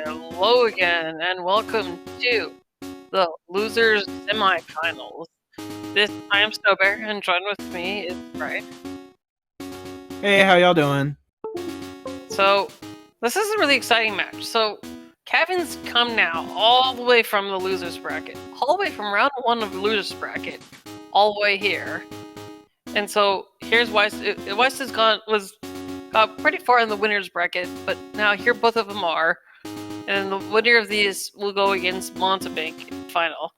Hello again, and welcome to the Losers Semifinals. I am Snowbear, and joined with me is Brian. Hey, how y'all doing? So, this is a really exciting match. So, Cavin's come now all the way from the Losers bracket, all the way from round 1 of the Losers bracket, all the way here. And so, here's Weiss. Weiss got pretty far in the winners bracket, but now here both of them are. And the winner of these will go against Montebank in the final.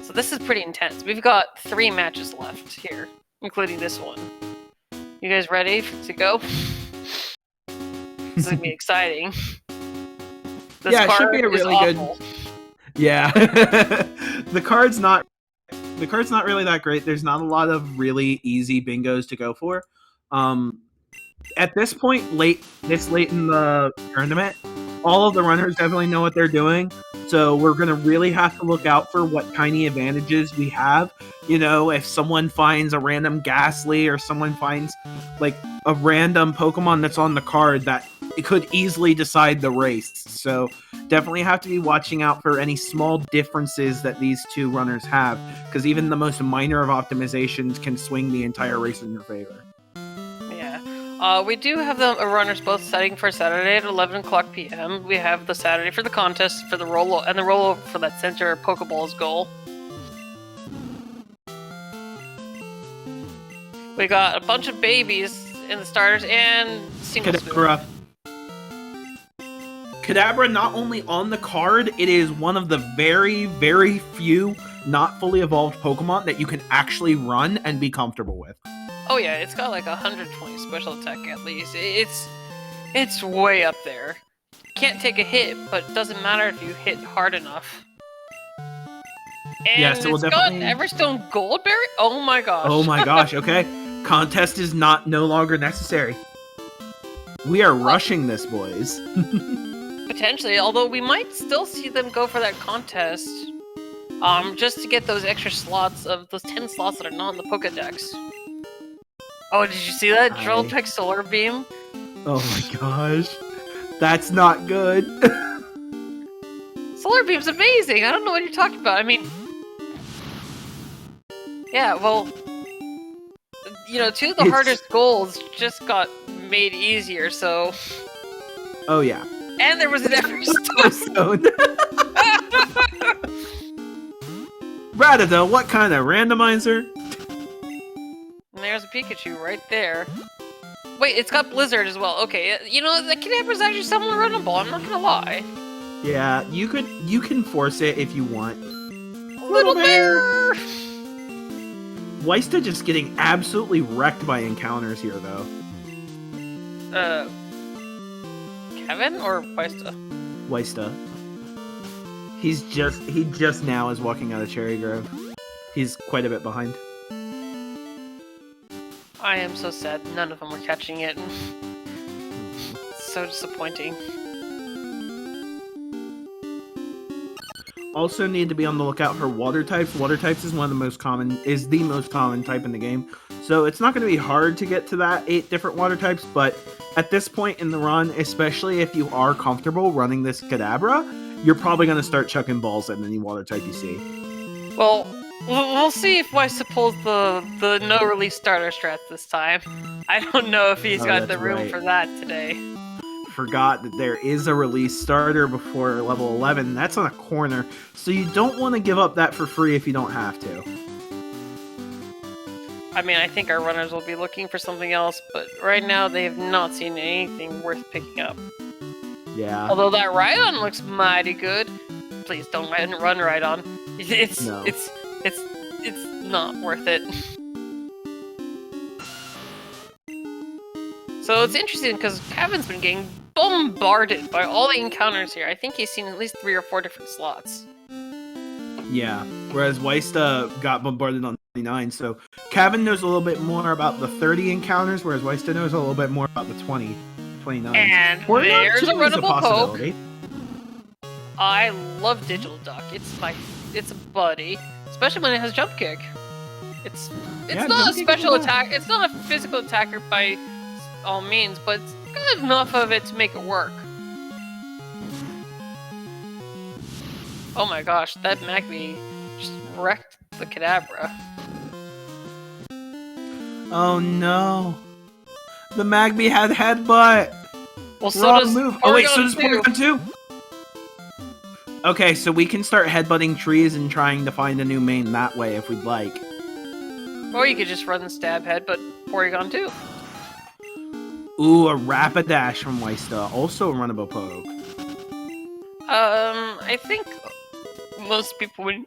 So this is pretty intense. We've got 3 matches left here, including this one. You guys ready to go? This is going to be exciting. It should be a really good... Yeah. The card's not really that great. There's not a lot of really easy bingos to go for. At this point, this late in the tournament, all of the runners definitely know what they're doing, so we're going to really have to look out for what tiny advantages we have. You know, if someone finds a random Ghastly or someone finds, like, a random Pokemon that's on the card that it could easily decide the race. So definitely have to be watching out for any small differences that these two runners have, because even the most minor of optimizations can swing the entire race in your favor. We do have the runners both setting for Saturday at 11 o'clock p.m. We have the Saturday for the contest for the rollover for that center Pokeballs goal. We got a bunch of babies in the starters and single Kadabra. Kadabra not only on the card, it is one of the very, very few not fully evolved Pokemon that you can actually run and be comfortable with. Oh yeah, it's got like 120 special attack at least. It's way up there. Can't take a hit, but it doesn't matter if you hit hard enough. And yeah, so it's got Everstone Goldberry? Oh my gosh. Oh my gosh, okay. Contest is no longer necessary. We are rushing this, boys. Potentially, although we might still see them go for that contest. Just to get those extra slots of those 10 slots that are not in the Pokedex. Oh, did you see that? Drill Peck Solar Beam? Oh my gosh. That's not good. Solar Beam's amazing! I don't know what you're talking about. I mean... Yeah, well... You know, 2 of the hardest goals just got made easier, so... Oh yeah. And there was an Everstone! Rattata, what kind of randomizer? And there's a Pikachu right there. Wait, it's got Blizzard as well. Okay, you know, the Kadabra's actually somewhat runnable, I'm not gonna lie. Yeah, you can force it if you want. Little Bear! Ysta just getting absolutely wrecked by encounters here, though. Kevin or Ysta? Ysta. He just now is walking out of Cherry Grove. He's quite a bit behind. I am so sad none of them were catching it. So disappointing. Also need to be on the lookout for water types. Water types is the most common type in the game. So it's not going to be hard to get to that 8 different water types, but at this point in the run, especially if you are comfortable running this Kadabra, you're probably going to start chucking balls at any water type you see. Well, we'll see if Ysta pulls the no-release starter strat this time. I don't know if he's got the room for that today. Forgot that there is a release starter before level 11. That's on a corner, so you don't want to give up that for free if you don't have to. I mean, I think our runners will be looking for something else, but right now they have not seen anything worth picking up. Yeah. Although that Rhydon looks mighty good. Please don't run Rhydon. It's not worth it. So it's interesting because Cavin's been getting bombarded by all the encounters here. I think he's seen at least 3 or 4 different slots. Yeah, whereas Ysta got bombarded on 29, so Cavin knows a little bit more about the 30 encounters, whereas Ysta knows a little bit more about the 29. And there's a runnable poke. I love Digiduck. It's a buddy, especially when it has jump kick. It's not a special attack. It's not a physical attacker by all means, but it's got enough of it to make it work. Oh my gosh, that Magby just wrecked the Kadabra. Oh no. The Magby had headbutt! Well, so does move. Oh wait, so does Porygon Porygon too? Okay, so we can start headbutting trees and trying to find a new main that way if we'd like. Or you could just run Stab Headbutt Porygon too. Ooh, a Rapidash from ysta, also a runnable poke. I think most people would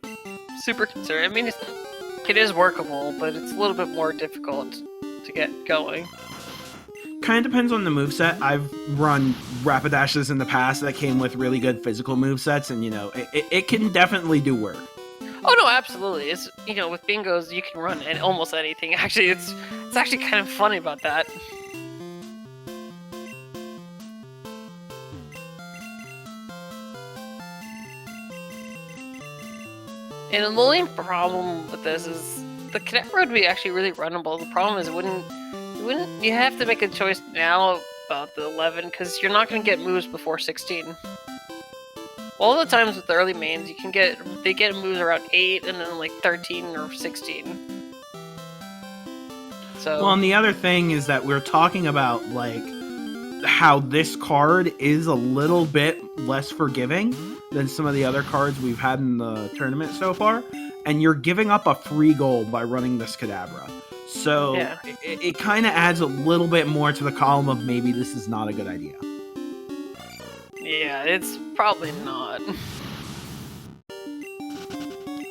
super consider. I mean, it is workable, but it's a little bit more difficult to get going. Kind of depends on the moveset. I've run Rapidashes in the past that came with really good physical movesets, and you know, it can definitely do work. Oh no, absolutely. It's, you know, with bingos you can run almost anything. Actually, it's actually kind of funny about that. And the only problem with this is the Kadabra would be actually really runnable. The problem is you have to make a choice now about the 11 because you're not going to get moves before 16. All the times with the early mains, they get moves around 8 and then like 13 or 16. So. Well, and the other thing is that we're talking about like how this card is a little bit less forgiving than some of the other cards we've had in the tournament so far, and you're giving up a free goal by running this Kadabra. So yeah. it kind of adds a little bit more to the column of maybe this is not a good idea. Yeah, it's probably not.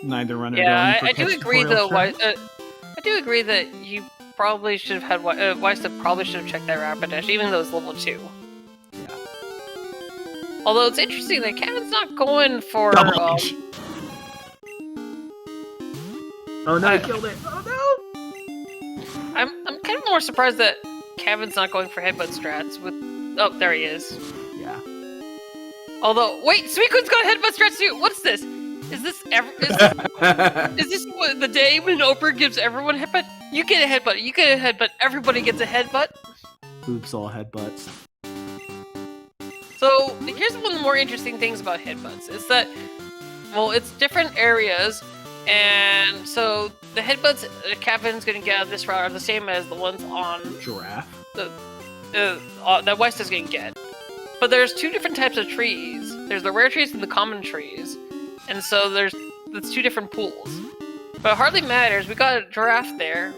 Neither runner. Yeah, I do agree though. I do agree that you probably should have had ysta probably should have checked that Rapidash, even though it's level 2. Yeah. Although it's interesting that Cavin's not going for. Oh no! He killed it. Oh no! I'm kind of more surprised that Cavin's not going for headbutt strats with. Oh, there he is. Yeah. Although, wait, Suicune's got headbutt strats too. What's this? Is this what, the day when Oprah gives everyone headbutt? You get a headbutt. You get a headbutt. Everybody gets a headbutt. Oops, all headbutts. So here's one of the more interesting things about headbutts is that, well, it's different areas, and so the headbutts Cavin's gonna get out of this route are the same as the ones on Giraffe. That ysta's gonna get. But there's two different types of trees. There's the rare trees and the common trees. And so there's 2 different pools. But it hardly matters. We got a Giraffe there.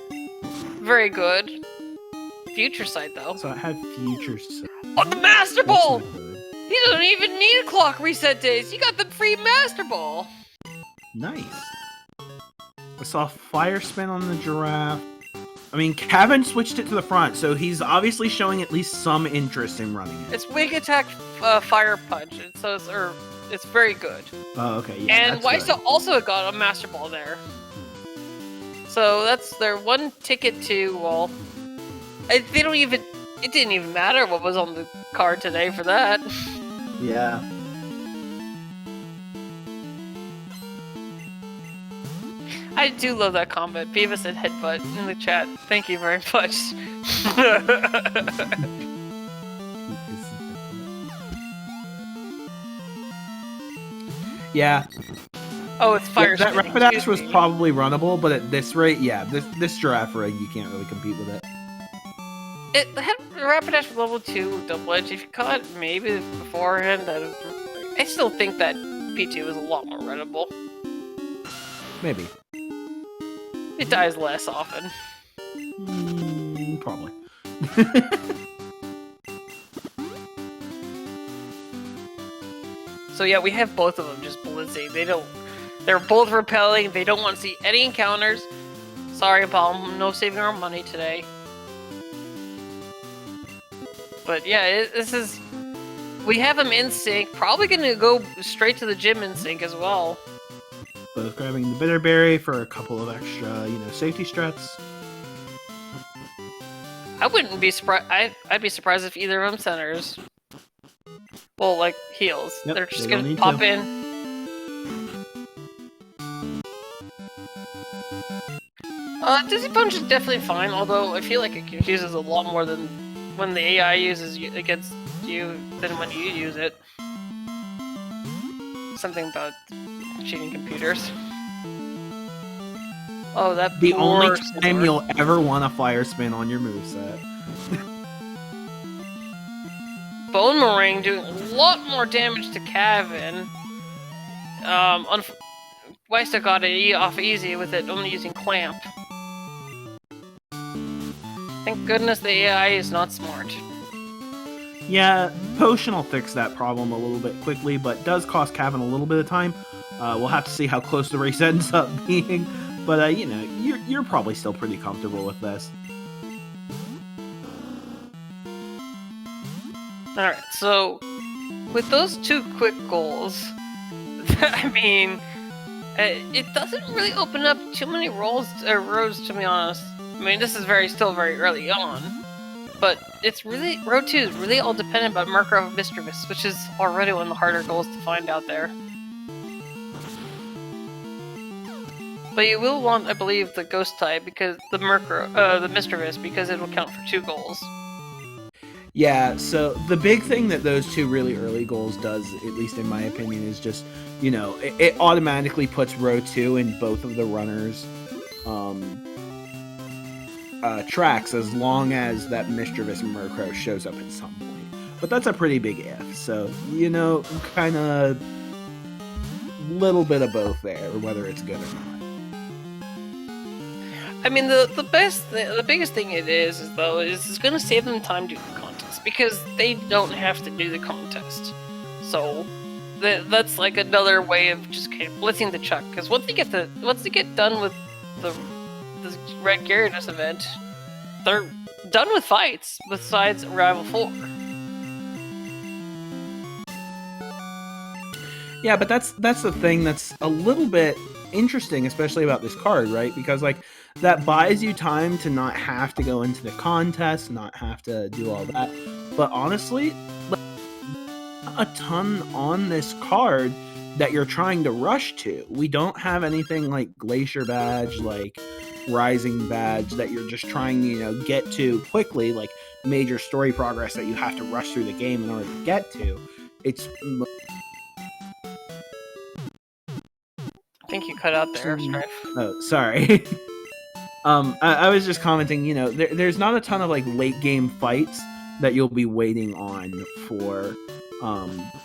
Very good. Future Sight, though. So I had Future Sight. Oh, the Master Ball! He doesn't even need a clock reset days. He got the free Master Ball. Nice. I saw Fire Spin on the Giraffe. I mean, Cavin switched it to the front, so he's obviously showing at least some interest in running it. It's Wing Attack Fire Punch, so it's very good. Oh, okay, yeah. And ysta also got a Master Ball there. So that's their one ticket to, well, it didn't even matter what was on the card today for that. Yeah. I do love that comment. Beavis said headbutt in the chat. Thank you very much. Yeah. Oh, it's fire. That Rapidash was probably runnable, but at this rate, yeah, this Giraffe rig, you can't really compete with it. It had Rapidash with level 2 double edge. If you caught it maybe beforehand, I still think that P2 is a lot more runnable. Maybe. It dies less often. Probably. So yeah, we have both of them just blitzing. They're both repelling. They don't want to see any encounters. Sorry, Paul, no saving our money today. But yeah, we have them in sync. Probably gonna go straight to the gym in sync as well. Both grabbing the Bitterberry for a couple of extra, safety strats. I wouldn't be surprised. I'd be surprised if either of them centers. Well, like heals. Yep, they're just gonna pop in. Dizzy Punch is definitely fine, although I feel like it confuses a lot more than when the AI uses against you than when you use it. something about cheating computers. Oh, that the only poor time you'll ever want a fire spin on your moveset. Bone Meringue doing a lot more damage to Cavin. Ysta got it off easy with it only using Clamp. Thank goodness the AI is not smart. Yeah, Potion will fix that problem a little bit quickly, but does cost Cavin a little bit of time. We'll have to see how close the race ends up being, but you know, you're probably still pretty comfortable with this. Alright, so with those 2 quick goals, I mean, it doesn't really open up too many roads, to be honest. I mean, this is still very early on, but it's really, Road 2 is really all dependent on Murkrow of Mischievous, which is already one of the harder goals to find out there. But you will want, I believe, the Ghost type, because the Mischievous, because it will count for 2 goals. Yeah, so the big thing that those 2 really early goals does, at least in my opinion, is just, you know, it automatically puts row 2 in both of the runners' tracks, as long as that Mischievous Murkrow shows up at some point. But that's a pretty big if, so, you know, kind of little bit of both there, whether it's good or not. I mean, the biggest thing is it's going to save them time doing the contest, because they don't have to do the contest. So that's like another way of just kind of blitzing the Chuck. Because once they get done with the Red Gyarados event, they're done with fights besides Rival 4. Yeah, but that's the thing that's a little bit interesting, especially about this card, right? Because like that buys you time to not have to go into the contest, not have to do all that. But honestly, a ton on this card that you're trying to rush to. We don't have anything like Glacier Badge, like Rising Badge that you're just trying to, you know, get to quickly, like major story progress that you have to rush through the game in order to get to. It's I think you cut out there, Strife. Oh, sorry. I was just commenting, you know, there's not a ton of like late game fights that you'll be waiting on for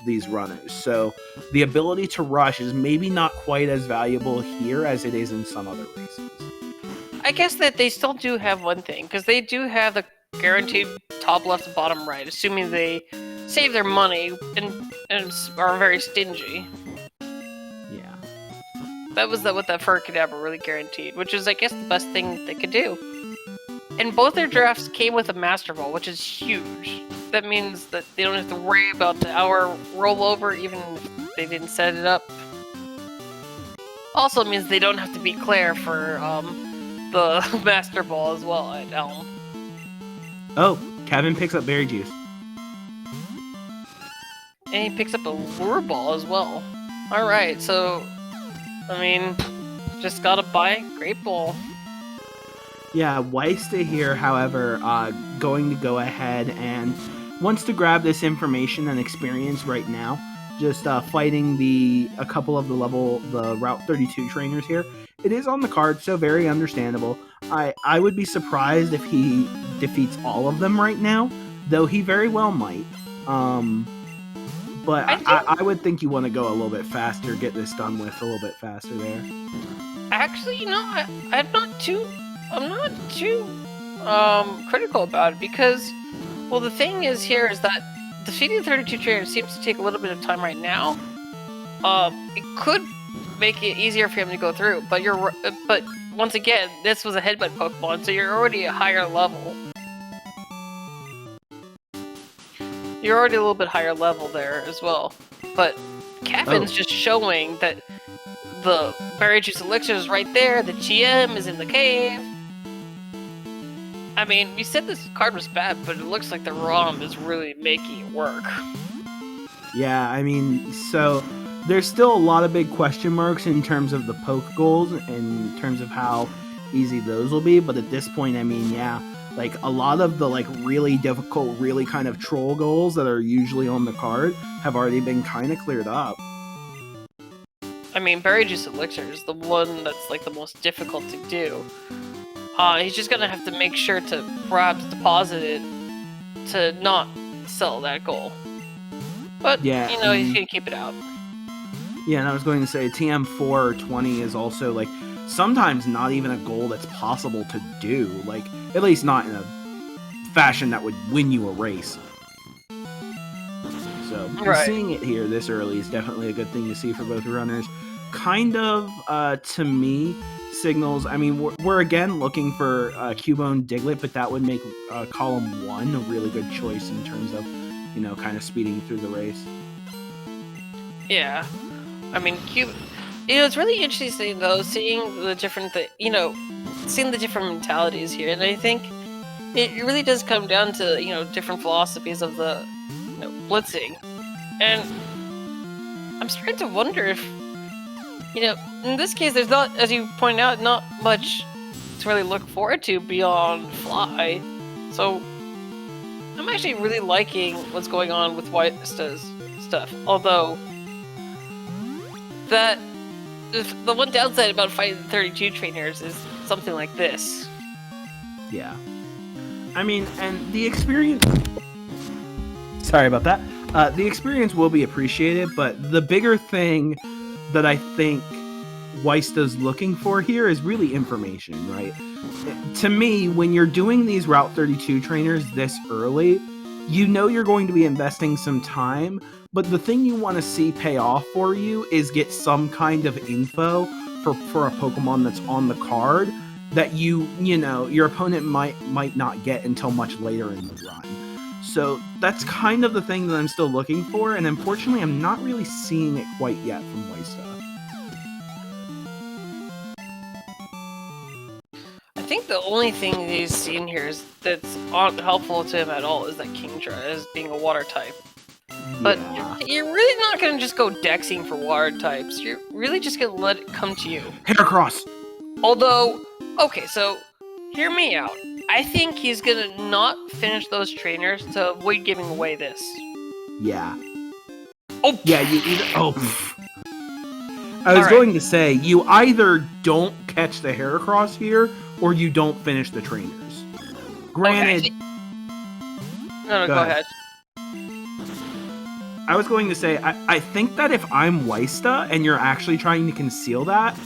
these runners. So the ability to rush is maybe not quite as valuable here as it is in some other races. I guess that they still do have one thing, because they do have the guaranteed top left and bottom right, assuming they save their money and are very stingy. Yeah. That was what that Furcadabra really guaranteed, which is, I guess, the best thing they could do. And both their drafts came with a Master Ball, which is huge. That means that they don't have to worry about the hour rollover, even if they didn't set it up. Also means they don't have to beat Claire for the Master Ball as well at Elm. Oh, Cavin picks up Berry Juice. And he picks up a Lure Ball as well. Alright, so, I mean, just gotta buy Great Ball. Yeah, Ysta here, however, going to go ahead and wants to grab this information and experience right now. Just fighting a couple of the Route 32 trainers here. It is on the card, so very understandable. I would be surprised if he defeats all of them right now, though he very well might. But I would think you want to go a little bit faster, get this done with a little bit faster there. Actually, you know, I'm not too critical about it, because, well, the thing is here is that defeating 32 trainers seems to take a little bit of time right now. It could make it easier for him to go through, but once again, this was a Headbutt Pokemon, so you're already a higher level. You're already a little bit higher level there as well. But Cavin's just showing that the Berry Juice Elixir is right there, the GM is in the cave. I mean, we said this card was bad, but it looks like the ROM is really making it work. Yeah, I mean, so there's still a lot of big question marks in terms of the poke goals, in terms of how easy those will be, but at this point, I mean, yeah, like a lot of the like really difficult, really kind of troll goals that are usually on the card have already been kind of cleared up. I mean, Berry Juice Elixir is the one that's like the most difficult to do. He's just gonna have to make sure to perhaps deposit it to not sell that goal. But, yeah, you know, he's gonna keep it out. Yeah, and I was going to say TM4 or 20 is also, like, sometimes not even a goal that's possible to do. Like, at least not in a fashion that would win you a race. So, seeing it here this early is definitely a good thing to see for both runners. Kind of, to me, signals, I mean, we're again looking for Cubone Diglett, but that would make column 1 a really good choice in terms of, you know, kind of speeding through the race. Yeah. I mean, you know, it's really interesting, though, seeing the different, seeing the different mentalities here. And I think it really does come down to, you know, different philosophies of the, you know, blitzing. And I'm starting to wonder if, you know, in this case, there's not, as you point out, not much to really look forward to beyond Fly. So I'm actually really liking what's going on with ysta's stuff. Although, that the one downside about fighting 32 trainers is something like this. Yeah. I mean, and the experience... Sorry about that. The experience will be appreciated, but the bigger thing that I think ysta's looking for here is really information, right? To me, when you're doing these Route 32 trainers this early, you know you're going to be investing some time, but the thing you want to see pay off for you is get some kind of info for a Pokemon that's on the card that you know, your opponent might not get until much later in the run. So that's kind of the thing that I'm still looking for, and unfortunately I'm not really seeing it quite yet from ysta. I think the only thing he's seen here is that's not helpful to him at all is that Kingdra is being a water type. But you're really not going to just go dexing for water types. You're really just going to let it come to you. Heracross! Although, okay, so hear me out. I think he's going to not finish those trainers to avoid giving away this. Yeah. Oh! Yeah, you either... Oh, I was going to say, you either don't catch the Heracross here, or you don't finish the trainers. Granted... Okay, no, go ahead. I was going to say, I think that if I'm ysta and you're actually trying to conceal that,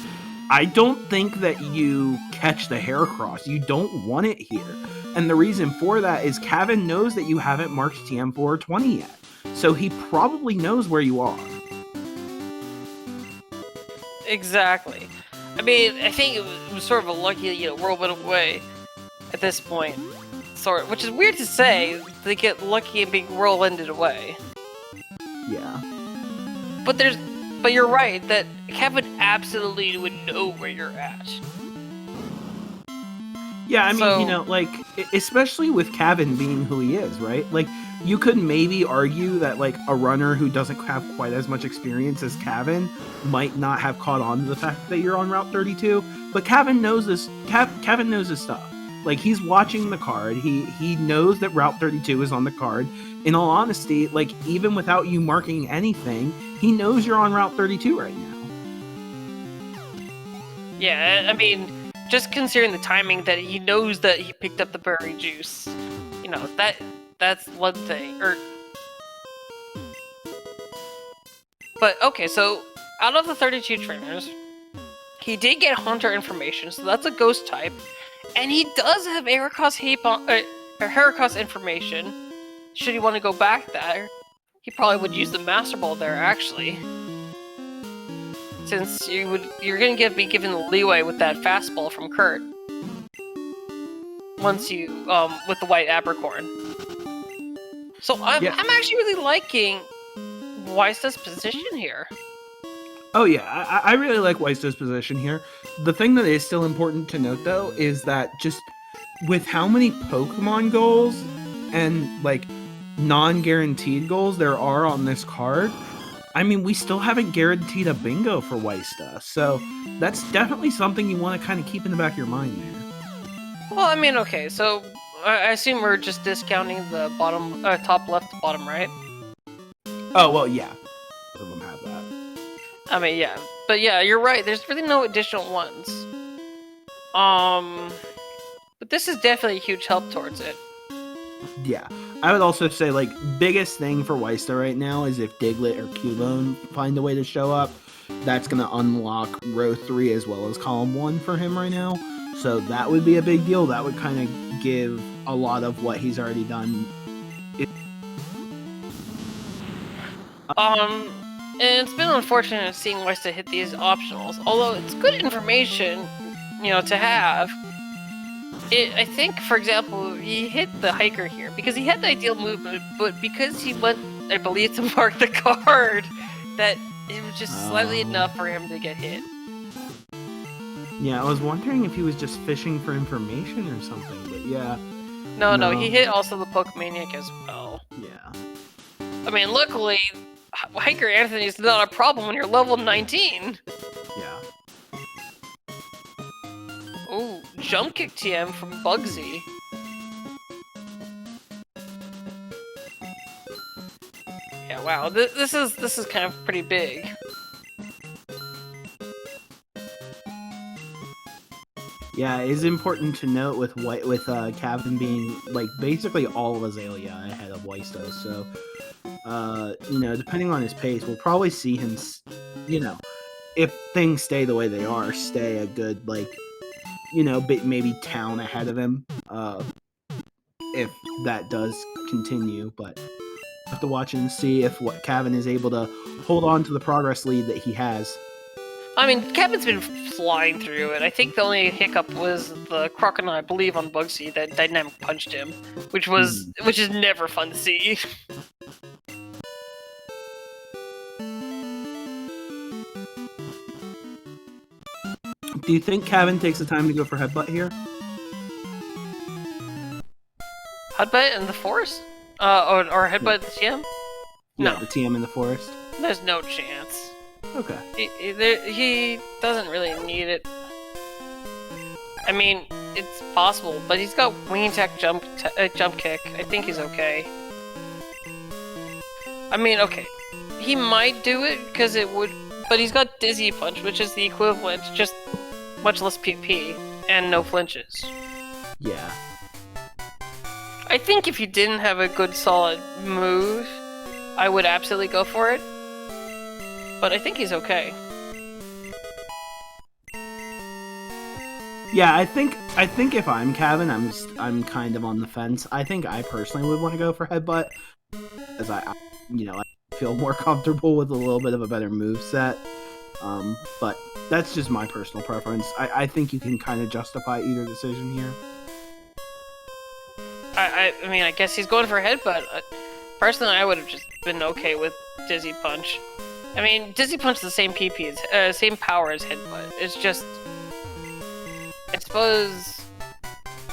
I don't think that you catch the Heracross. You don't want it here. And the reason for that is Cavin knows that you haven't marked TM4 or 20 yet. So he probably knows where you are. Exactly. I mean, I think it was sort of a lucky, you know, whirlwind away at this point. Which is weird to say, they get lucky and being whirlwinded away. Yeah. But you're right, that Kevin absolutely would know where you're at. Yeah, I mean, you know, like, especially with Cavin being who he is, right? Like, you could maybe argue that, like, a runner who doesn't have quite as much experience as Cavin might not have caught on to the fact that you're on Route 32, but Cavin knows this. Cavin knows his stuff. Like, he's watching the card. He knows that Route 32 is on the card. In all honesty, like, even without you marking anything, he knows you're on Route 32 right now. Yeah, I mean, just considering the timing that he knows that he picked up the berry juice, you know, that's one thing. But, okay, so, out of the 32 trainers, he did get Haunter information, so that's a ghost type. And he does have Heracross information. Should he want to go back there, he probably would use the Master Ball there, actually. Since you're going to be given the leeway with that fastball from Kurt. Once you, with the white apricorn. So I'm actually really liking ysta's position here. Oh yeah, I really like ysta's position here. The thing that is still important to note, though, is that just with how many Pokemon goals and, like, non-guaranteed goals there are on this card, I mean, we still haven't guaranteed a bingo for ysta, so that's definitely something you want to kind of keep in the back of your mind there. Well, I mean, okay, so I assume we're just discounting the bottom, top left to bottom right? Oh, well, yeah. Some of them have that. I mean, yeah. But yeah, you're right. There's really no additional ones. But this is definitely a huge help towards it. Yeah. I would also say, like, biggest thing for ysta right now is if Diglett or Cubone find a way to show up, that's going to unlock row 3 as well as column 1 for him right now. So that would be a big deal. That would kind of give a lot of what he's already done. And it's been unfortunate seeing ysta hit these optionals, although it's good information, to have. I think, for example, he hit the hiker here because he had the ideal movement, but because he went, I believe, to mark the card, that it was just slightly enough for him to get hit. Yeah, I was wondering if he was just fishing for information or something, but yeah. No, he hit also the Pokemaniac as well. Yeah. I mean, luckily, Hiker Anthony is not a problem when you're level 19. Yeah. Ooh, jump kick TM from Bugsy. Yeah, wow. This is kind of pretty big. Yeah, it is important to note with Cavin being like basically all of Azalea ahead of ysta, so depending on his pace, we'll probably see him, if things stay the way they are, stay a good maybe town ahead of him, if that does continue, but we'll have to watch and see if Cavin is able to hold on to the progress lead that he has. I mean, Cavin's been flying through it. I think the only hiccup was the crocodile, I believe, on Bugsy that dynamic punched him, which is never fun to see. Do you think Cavin takes the time to go for Headbutt here? Headbutt in the forest? Or Headbutt the TM? No. Yeah, the TM in the forest? There's no chance. Okay. He doesn't really need it. I mean, it's possible, but he's got wing attack, jump kick. I think he's okay. I mean, okay. He might do it because it would, but he's got Dizzy Punch, which is the equivalent, just much less PP and no flinches. Yeah. I think if you didn't have a good solid move, I would absolutely go for it. But I think he's okay. Yeah, I think if I'm Cavin, I'm kind of on the fence. I think I personally would want to go for Headbutt, as I feel more comfortable with a little bit of a better move set. But that's just my personal preference. I think you can kind of justify either decision here. I mean, I guess he's going for Headbutt. Personally, I would have just been okay with Dizzy Punch. I mean, Dizzy Punch is the same PP, same power as Headbutt. It's just, I suppose,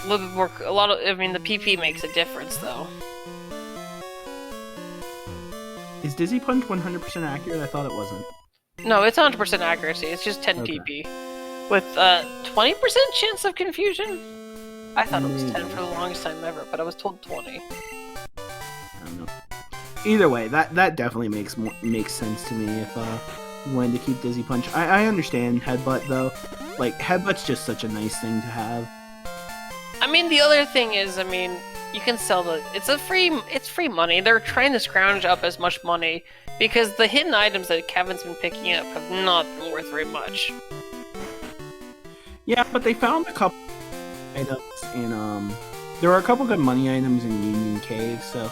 a little bit more. I mean, the PP makes a difference, though. Is Dizzy Punch 100% accurate? I thought it wasn't. No, it's 100% accuracy. It's just 10 PP with 20% chance of confusion. I thought it was 10 for the longest time ever, but I was told 20. I don't know. Either way, that definitely makes sense to me if you wanted to keep Dizzy Punch. I understand Headbutt though. Like, Headbutt's just such a nice thing to have. I mean, the other thing is, I mean, you can sell it's free money. They're trying to scrounge up as much money because the hidden items that Cavin's been picking up have not been worth very much. Yeah, but they found a couple items in there were a couple good money items in Union Cave, so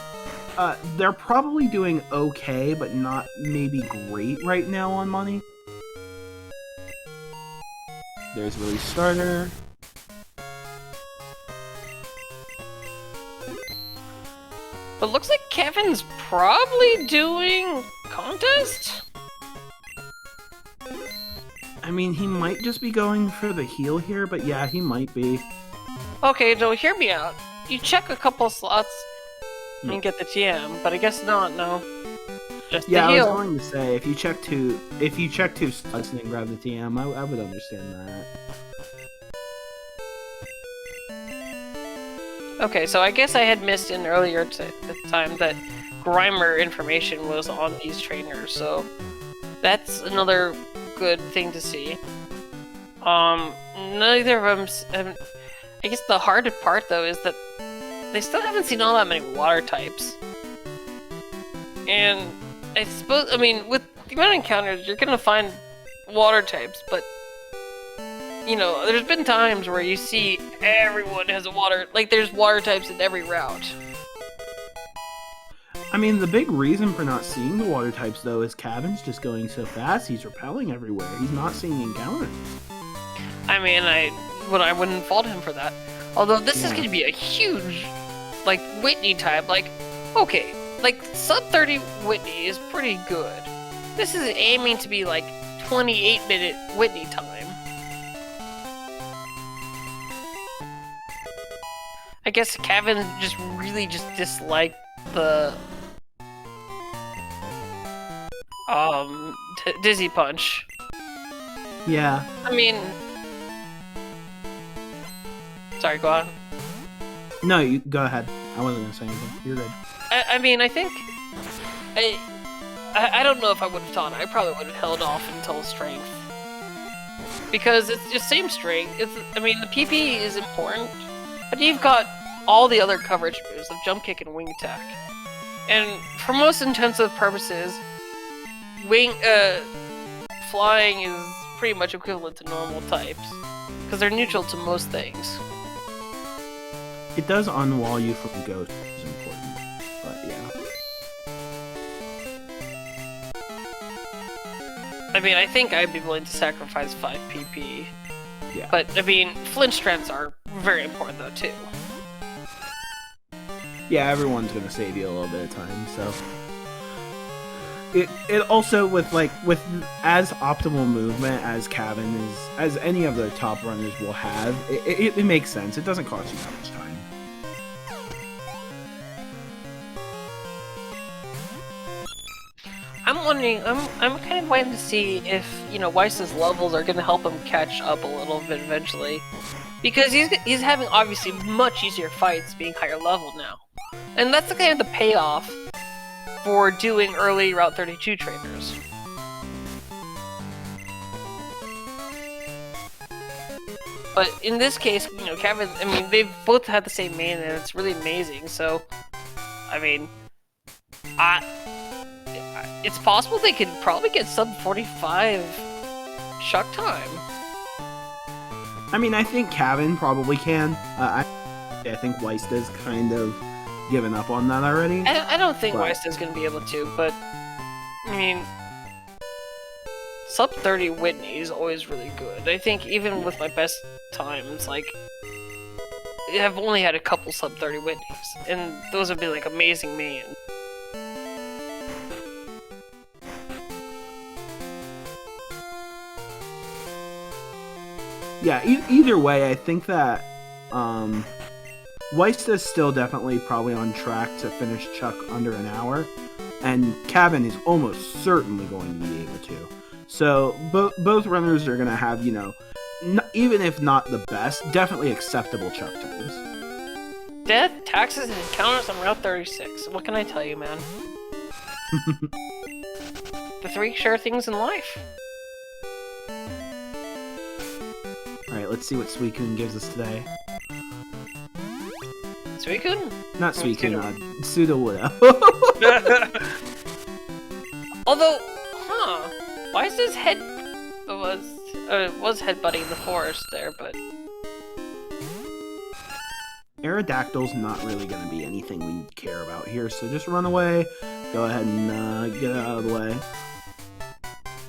they're probably doing okay, but not maybe great right now on money. There's Release Starter. But looks like Kevin's probably doing contest? I mean, he might just be going for the heal here, but yeah, he might be. Okay, Joe, hear me out. You check a couple slots and get the TM, but I guess not, no. Just the heal. I was going to say, if you check two slots and then grab the TM, I would understand that. Okay, so I guess I had missed in earlier at the time that Grimer information was on these trainers, so That's another good thing to see. Neither of them. I guess the hard part though is that they still haven't seen all that many water types. And I suppose, I mean, with the amount of encounters, you're gonna find water types, but you know, there's been times where you see everyone has a water, like there's water types in every route. I mean, the big reason for not seeing the water types though is Cavin's just going so fast, he's repelling everywhere. He's not seeing encounters. I mean, I wouldn't fault him for that. Although this is gonna be a huge, like, Whitney type, like, okay, like, sub 30 Whitney is pretty good. This is aiming to be like 28-minute Whitney time. I guess Cavin just really disliked the Dizzy Punch. Yeah. I mean, sorry, go on. No, you go ahead. I wasn't gonna say anything. You're good. I mean, I think I don't know if I would have taught. I probably would have held off until strength, because it's just same strength. I mean, the PP is important, but you've got all the other coverage moves of jump kick and wing attack, and for most intensive purposes, flying is pretty much equivalent to normal types because they're neutral to most things. It does unwall you from ghost, is important, but yeah. I mean, I think I'd be willing to sacrifice 5 PP. Yeah. But, I mean, flinch strengths are very important, though, too. Yeah, everyone's gonna save you a little bit of time, so... It also, with as optimal movement as Cavin is, as any of the top runners will have, it makes sense. It doesn't cost you that much time. I'm wondering, I'm kind of waiting to see if, you know, Weiss's levels are going to help him catch up a little bit eventually. Because he's having, obviously, much easier fights being higher level now. And that's the kind of the payoff for doing early Route 32 trainers. But in this case, you know, Cavin, I mean, they've both had the same main and it's really amazing, so... I mean... it's possible they could probably get sub 45 Shuck time. I mean, I think Cavin probably can. I think Weista's kind of given up on that already. I don't think Weista's going to be able to, but I mean, sub 30 Whitney is always really good. I think even with my best times, like, I've only had a couple sub 30 Whitneys, and those would be like amazing main. Yeah, either way, I think that Weista is still definitely probably on track to finish Chuck under an hour, and Cavin is almost certainly going to be able to. So both runners are going to have, you know, even if not the best, definitely acceptable Chuck times. Death, taxes, and encounters on Route 36. What can I tell you, man? The 3 sure things in life. Alright, let's see what Suicune gives us today. Suicune? Not Suicune, Sudowoodo. Although, why is his head was headbutting the forest there, but... Aerodactyl's not really going to be anything we care about here, so just run away. Go ahead and get out of the way.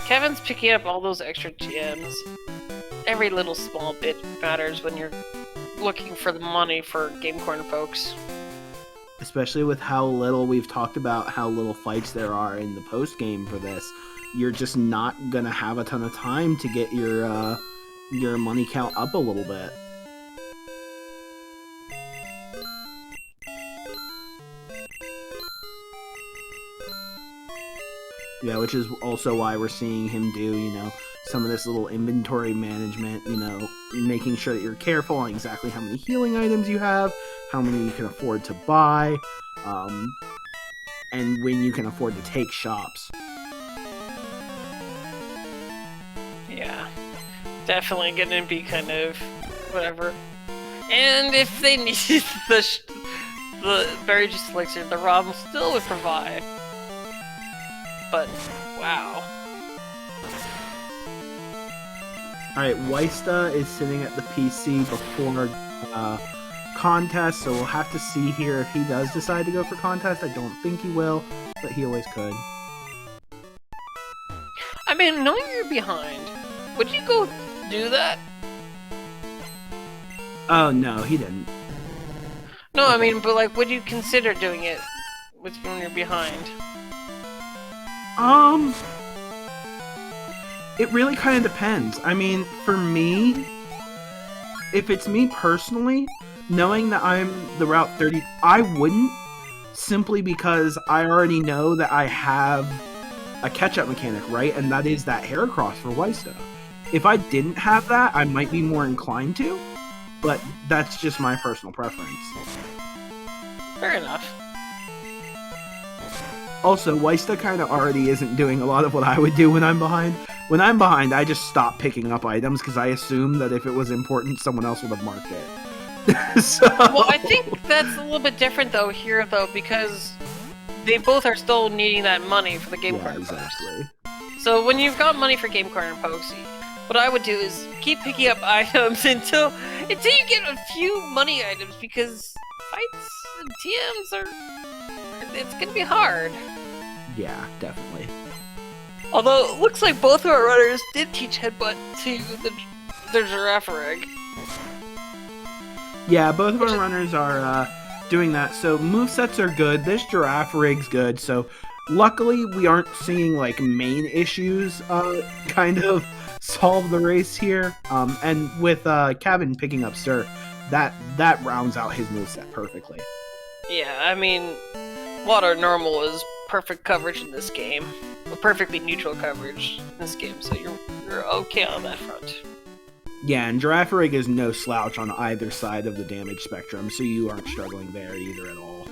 Kevin's picking up all those extra gems. Every little small bit matters when you're looking for the money for Game Corner folks. Especially with how little we've talked about how little fights there are in the post-game for this. You're just not gonna have a ton of time to get your money count up a little bit. Yeah, which is also why we're seeing him do, you know, some of this little inventory management, you know, making sure that you're careful on exactly how many healing items you have, how many you can afford to buy, and when you can afford to take shops. Yeah. Definitely gonna be kind of whatever. And if they need the berry juice elixir, the ROM still would provide. But wow. Alright, ysta is sitting at the PC before contest, so we'll have to see here if he does decide to go for contest. I don't think he will, but he always could. I mean, knowing you're behind, would you go do that? Oh, no, he didn't. No, I mean, but like, would you consider doing it when you're behind? It really kind of depends. I mean, for me, if it's me personally, knowing that I'm the Route 30, I wouldn't, simply because I already know that I have a catch-up mechanic, right? And that is that Heracross for ysta. If I didn't have that, I might be more inclined to, but that's just my personal preference. Fair enough. Also, ysta kind of already isn't doing a lot of what I would do when I'm behind. When I'm behind, I just stop picking up items because I assume that if it was important, someone else would have marked it. So... Well, I think that's a little bit different though here though, because they both are still needing that money for the game card. Exactly. So when you've got money for game card and Pokesy, what I would do is keep picking up items until you get a few money items, because fights and TMs it's gonna be hard. Yeah, definitely. Although it looks like both of our runners did teach Headbutt to the Girafarig. Yeah, both of our runners are doing that. So movesets are good. This Girafarig's good. So luckily we aren't seeing like main issues kind of solve the race here. And with Cavin picking up Sir, that rounds out his moveset perfectly. Yeah, I mean, Water Normal is perfect coverage in this game. Perfectly neutral coverage in this game, so you're okay on that front. Yeah, and Girafarig is no slouch on either side of the damage spectrum, so you aren't struggling there either at all.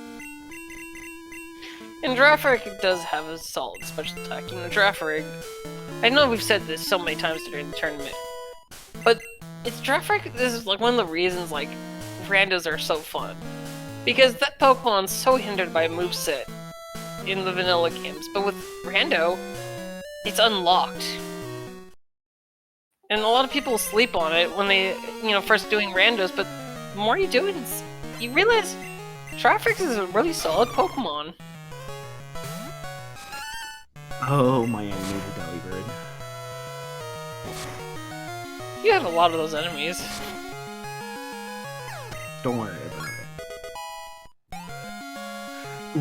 And Girafarig does have a solid special attack. You know, Girafarig, I know we've said this so many times during the tournament, but Girafarig, this is like one of the reasons like randos are so fun. Because that Pokemon's so hindered by moveset in the vanilla games, but with Rando, it's unlocked. And a lot of people sleep on it when they, first doing randos, but the more you do it, you realize Girafarig is a really solid Pokemon. Oh, my animated Delibird. You have a lot of those enemies. Don't worry about it.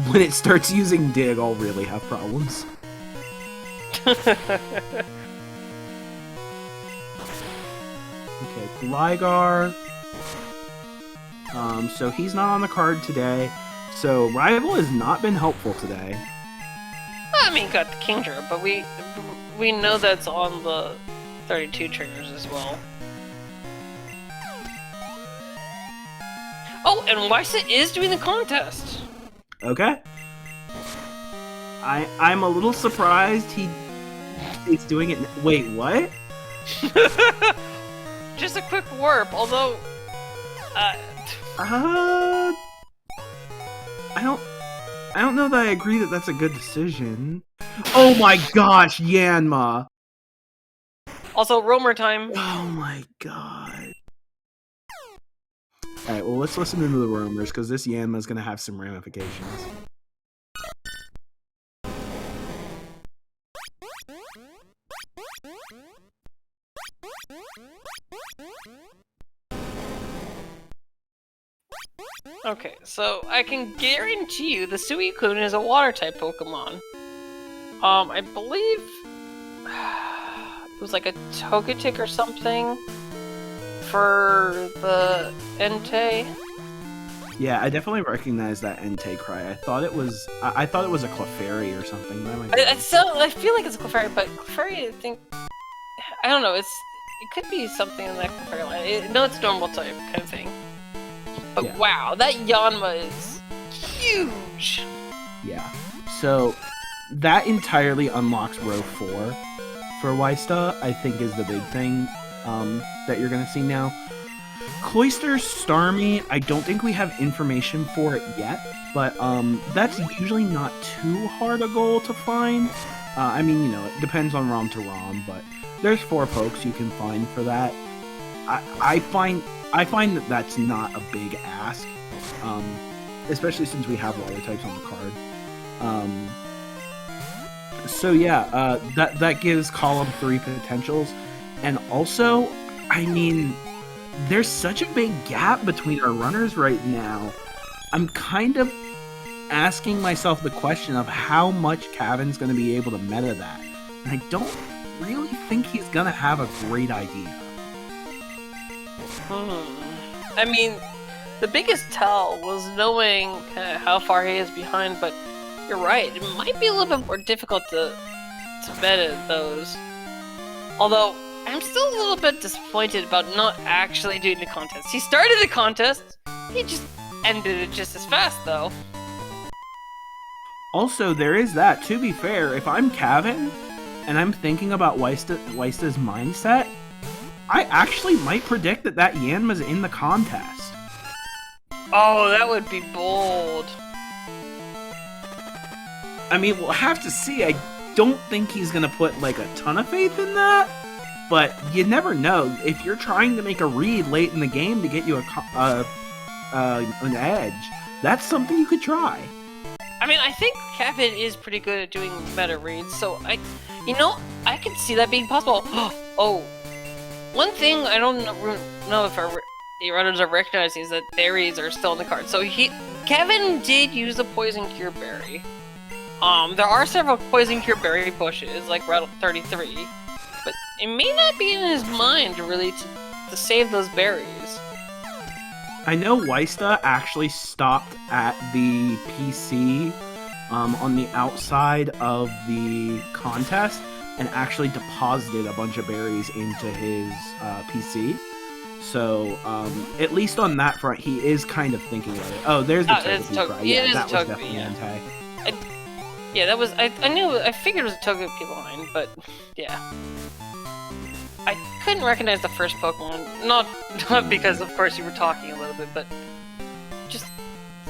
When it starts using Dig, I'll really have problems. Okay, Gligar. So he's not on the card today. So Rival has not been helpful today. I mean, got the Kingdra, but we know that's on the 32 trainers as well. Oh, and ysta is doing the contest. Okay. I'm a little surprised he's doing it. Wait, what? Just a quick warp, although I don't know that I agree that that's a good decision. Oh my gosh, Yanma. Also, roamer time. Oh my god. Alright, well, let's listen into the rumors, because this Yanma is going to have some ramifications. Okay, so I can guarantee you the Suicune is a water-type Pokemon. I believe it was like a Togetic or something for the Entei. Yeah, I definitely recognize that Entei cry. I thought it was a Clefairy or something. I feel like it's a Clefairy, but Clefairy, I don't know. It could be something in that Clefairy line. No, it's normal type kind of thing. But yeah. Wow, that Yanma is huge. Yeah. So that entirely unlocks row 4 for ysta, I think, is the big thing that you're going to see now. Cloister Starmie, I don't think we have information for it yet, but that's usually not too hard a goal to find. I mean, you know, it depends on ROM to ROM, but there's 4 pokes you can find for that. I find that that's not a big ask, especially since we have water types on the card. So yeah, that gives column 3 potentials, and also, I mean, there's such a big gap between our runners right now. I'm kind of asking myself the question of how much Cavin's going to be able to meta that, and I don't really think he's going to have a great idea. I mean, the biggest tell was knowing kind of how far he is behind, but you're right, it might be a little bit more difficult to meta those. Although, I'm still a little bit disappointed about not actually doing the contest. He started the contest, he just ended it just as fast, though. Also, there is that. To be fair, if I'm Cavin, and I'm thinking about ysta's mindset, I actually might predict that Yanma's in the contest. Oh, that would be bold. I mean, we'll have to see. I don't think he's going to put, like, a ton of faith in that, but you never know. If you're trying to make a read late in the game to get you an edge, that's something you could try. I mean, I think Cavin is pretty good at doing meta reads, so I could see that being possible. Oh, one thing I don't know if our runners are recognizing is that berries are still in the card. So Cavin did use the Poison Cure Berry. There are several Poison Cure Berry bushes, like Route 33, but it may not be in his mind really to save those berries. I know ysta actually stopped at the PC on the outside of the contest and actually deposited a bunch of berries into his PC. So, at least on that front, he is kind of thinking about it. Oh, there's the Togepi cry. Yeah, that was definitely anti. Yeah, that was... I figured it was a Togepi line, but yeah. I couldn't recognize the first Pokemon. Not because, of course, you were talking a little bit, but just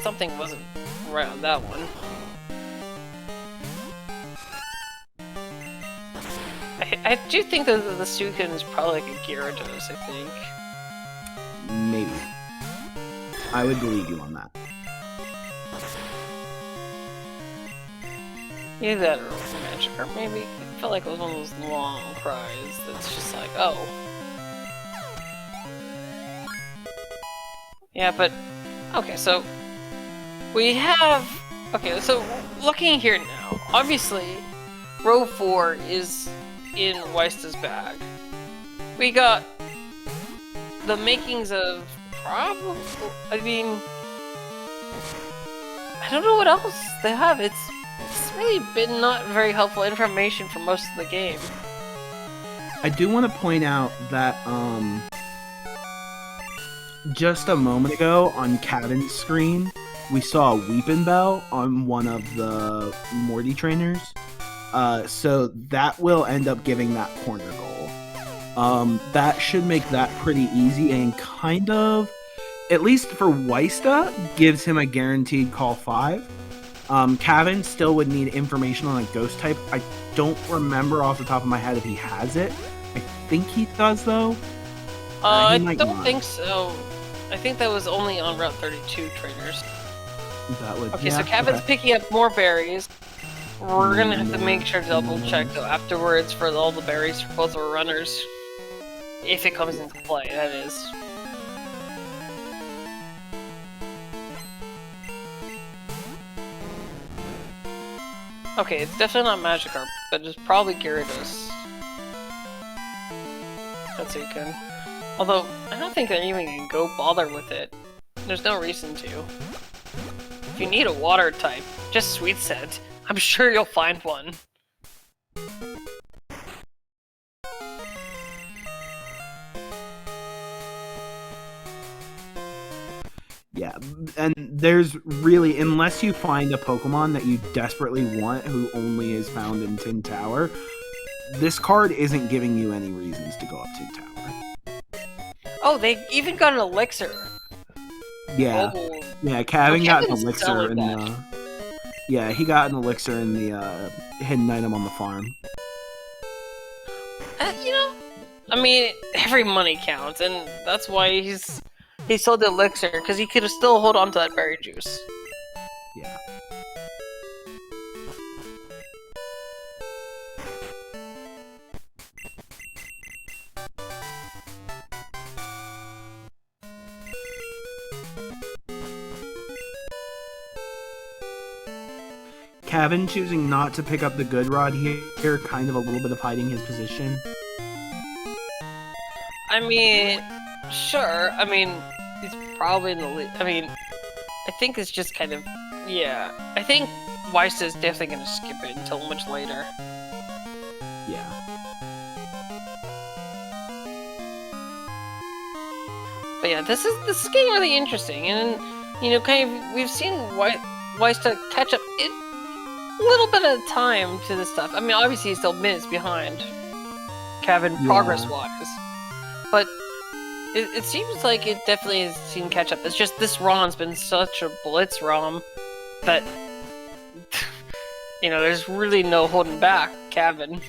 something wasn't right on that one. I do think that the Suicune is probably like a Gyarados, I think. Maybe. I would believe you on that. Either that or Magic, or maybe I felt like it was one of those long cries that's just like, oh. Yeah, but... Okay, so... We have... Okay, so looking here now, obviously, row 4 is in ysta's bag. We got the makings of probably... I mean... I don't know what else they have. It's really been not very helpful information for most of the game. I do want to point out that just a moment ago on Cavin's screen, we saw a Weepin' Bell on one of the Morty trainers. So that will end up giving that corner goal. That should make that pretty easy and kind of, at least for ysta, gives him a guaranteed call 5. Cavin still would need information on a ghost type. I don't remember off the top of my head if he has it. I think he does, though. I don't think so. I think that was only on Route 32 trainers. That would, okay, so Cavin's picking up more berries. We're gonna have to make sure to double check though afterwards for all the berries for both our runners. If it comes into play, that is. Okay, it's definitely not Magikarp, but it's probably Gyarados. That's Suicune. Although, I don't think they're even gonna go bother with it. There's no reason to. If you need a water type, just Sweet Scent. I'm sure you'll find one. Yeah, and there's really, unless you find a Pokemon that you desperately want who only is found in Tin Tower, this card isn't giving you any reasons to go up to the tower. Oh, they even got an elixir. Yeah. Oh. Yeah, Cavin got an elixir in the... Yeah, he got an elixir in the hidden item on the farm. You know, I mean, every money counts, and that's why he sold the elixir, because he could have still hold on to that berry juice. Yeah. Cavin choosing not to pick up the good rod here, kind of a little bit of hiding his position. I mean, sure. I mean, he's probably in the lead. I mean, I think it's just kind of, yeah. I think ysta is definitely going to skip it until much later. Yeah. But yeah, this is getting really interesting, and you know, kind of we've seen ysta catch up a little bit of time to this stuff. I mean, obviously he's still minutes behind Cavin progress-wise, but it seems like it definitely has seen catch up. It's just this ROM's been such a blitz ROM that you know, there's really no holding back Cavin.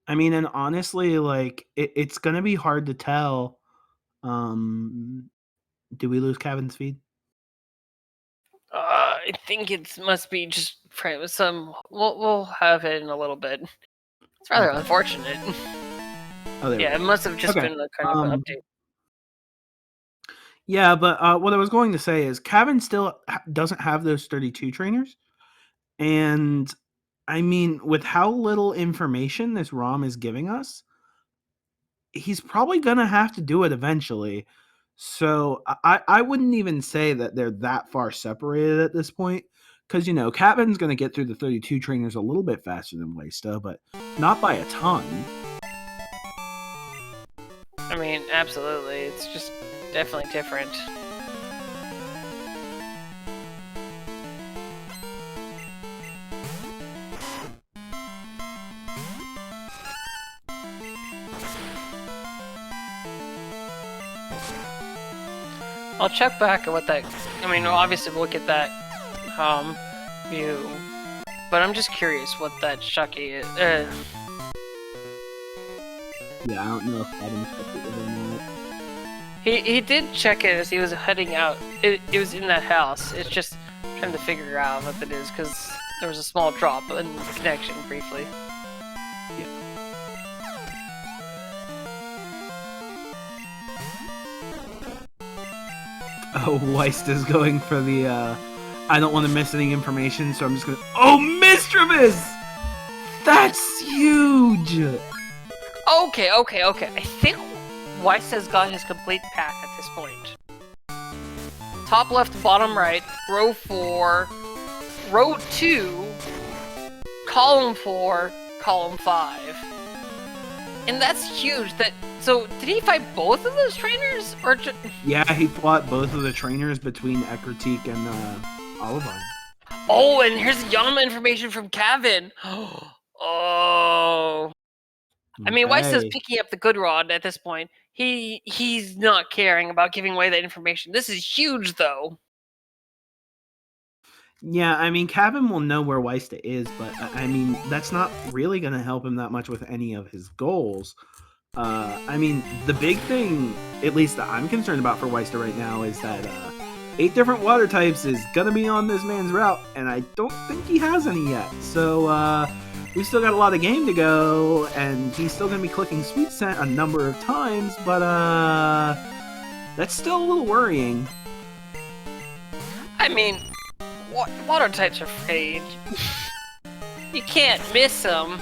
I mean, and honestly, like, it's gonna be hard to tell. Do we lose Cavin's feed? I think it must be just some. We'll have it in a little bit. It's rather unfortunate. Oh, yeah, it must have just been a kind of an update. Yeah, but what I was going to say is Cavin still doesn't have those 32 trainers, and I mean, with how little information this ROM is giving us, he's probably gonna have to do it eventually. So I wouldn't even say that they're that far separated at this point, because you know Cavin's gonna get through the 32 trainers a little bit faster than ysta, but not by a ton. I mean, absolutely, it's just definitely different. I'll check back at what that. I mean, obviously we'll get that view, but I'm just curious what that Shucky is. Yeah, I don't know if Cavin's checked it or not. He did check it as he was heading out. It was in that house. It's just trying to figure out what it is because there was a small drop in the connection briefly. Oh, ysta's going for the, I don't want to miss any information, so I'm just gonna... Oh, Mischievous! That's huge! Okay. I think ysta's got his complete pack at this point. Top left, bottom right, row 4, row 2, column 4, column 5. And that's huge. So, did he fight both of those trainers? Or yeah, he fought both of the trainers between Ekritik and Olivine. Oh, and here's Yama information from Cavin. Oh. I mean, ysta's picking up the good rod at this point. He's not caring about giving away that information. This is huge, though. Yeah, I mean, Cavin will know where ysta is, but I mean, that's not really going to help him that much with any of his goals. I mean, the big thing, at least that I'm concerned about for ysta right now, is that 8 different water types is going to be on this man's route, and I don't think he has any yet. So, we've still got a lot of game to go, and he's still going to be clicking Sweet Scent a number of times, but that's still a little worrying. I mean, water types are fade. You can't miss them.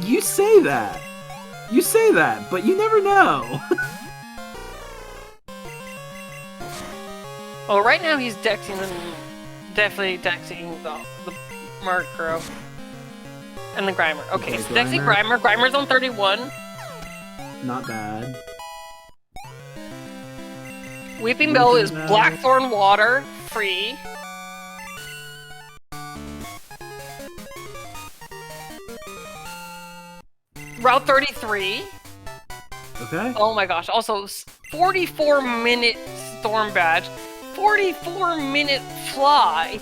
You say that. You say that, but you never know. Well, right now he's definitely dexing the Murkrow. And the Grimer. Okay, so dexing Grimer. Grimer's on 31. Not bad. Weeping Bell is Blackthorn Water, free. Route 33. Okay. Oh my gosh. Also, 44-minute storm badge. 44-minute fly.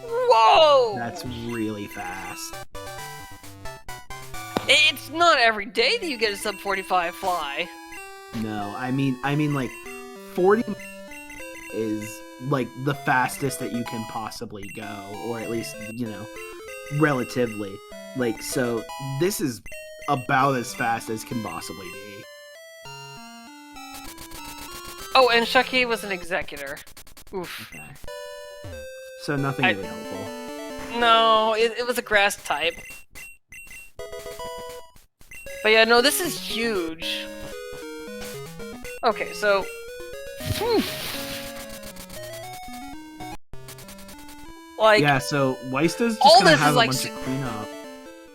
Whoa! That's really fast. It's not every day that you get a sub 45 fly. No, I mean like 40 is like the fastest that you can possibly go, or at least, you know, relatively. Like, so this is about as fast as can possibly be. Oh, and Shucky was an executor. Oof. Okay. So nothing really helpful. No, it was a grass type. But yeah, no, this is huge. Okay, so... Like... Yeah, so Weista's just gonna have a bunch of cleanup.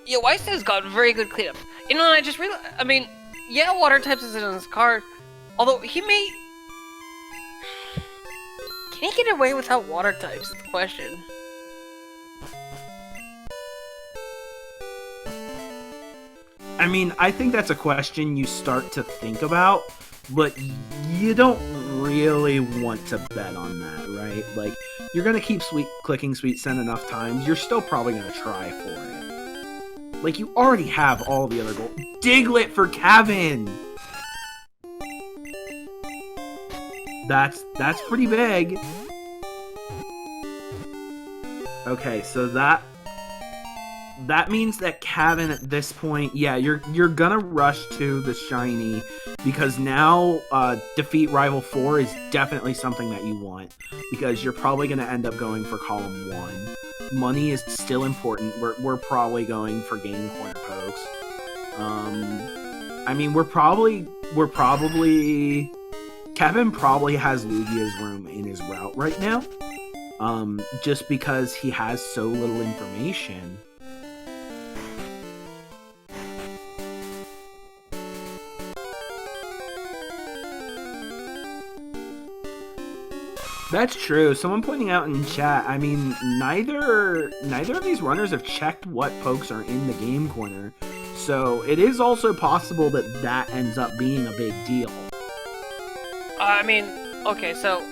Yeah, Weista's got very good cleanup. You know, and I just realized... I mean, yeah, water types is in his card. Although, he may... Can he get away without water types, is the question. I mean, I think that's a question you start to think about, but you don't really want to bet on that, right? Like, you're gonna keep clicking Sweet Send enough times, you're still probably gonna try for it. Like, you already have all the other goals. Diglett for Cavin! That's pretty big. Okay, so that means that Cavin at this point, yeah, you're gonna rush to the shiny, because now defeat rival 4 is definitely something that you want, because you're probably gonna end up going for column 1. Money is still important. We're probably going for game corner pokes. I mean, we're probably Cavin probably has Lugia's room in his route right now, just because he has so little information. That's true. Someone pointing out in chat, I mean, neither of these runners have checked what pokes are in the game corner, so it is also possible that that ends up being a big deal. I mean, okay, so...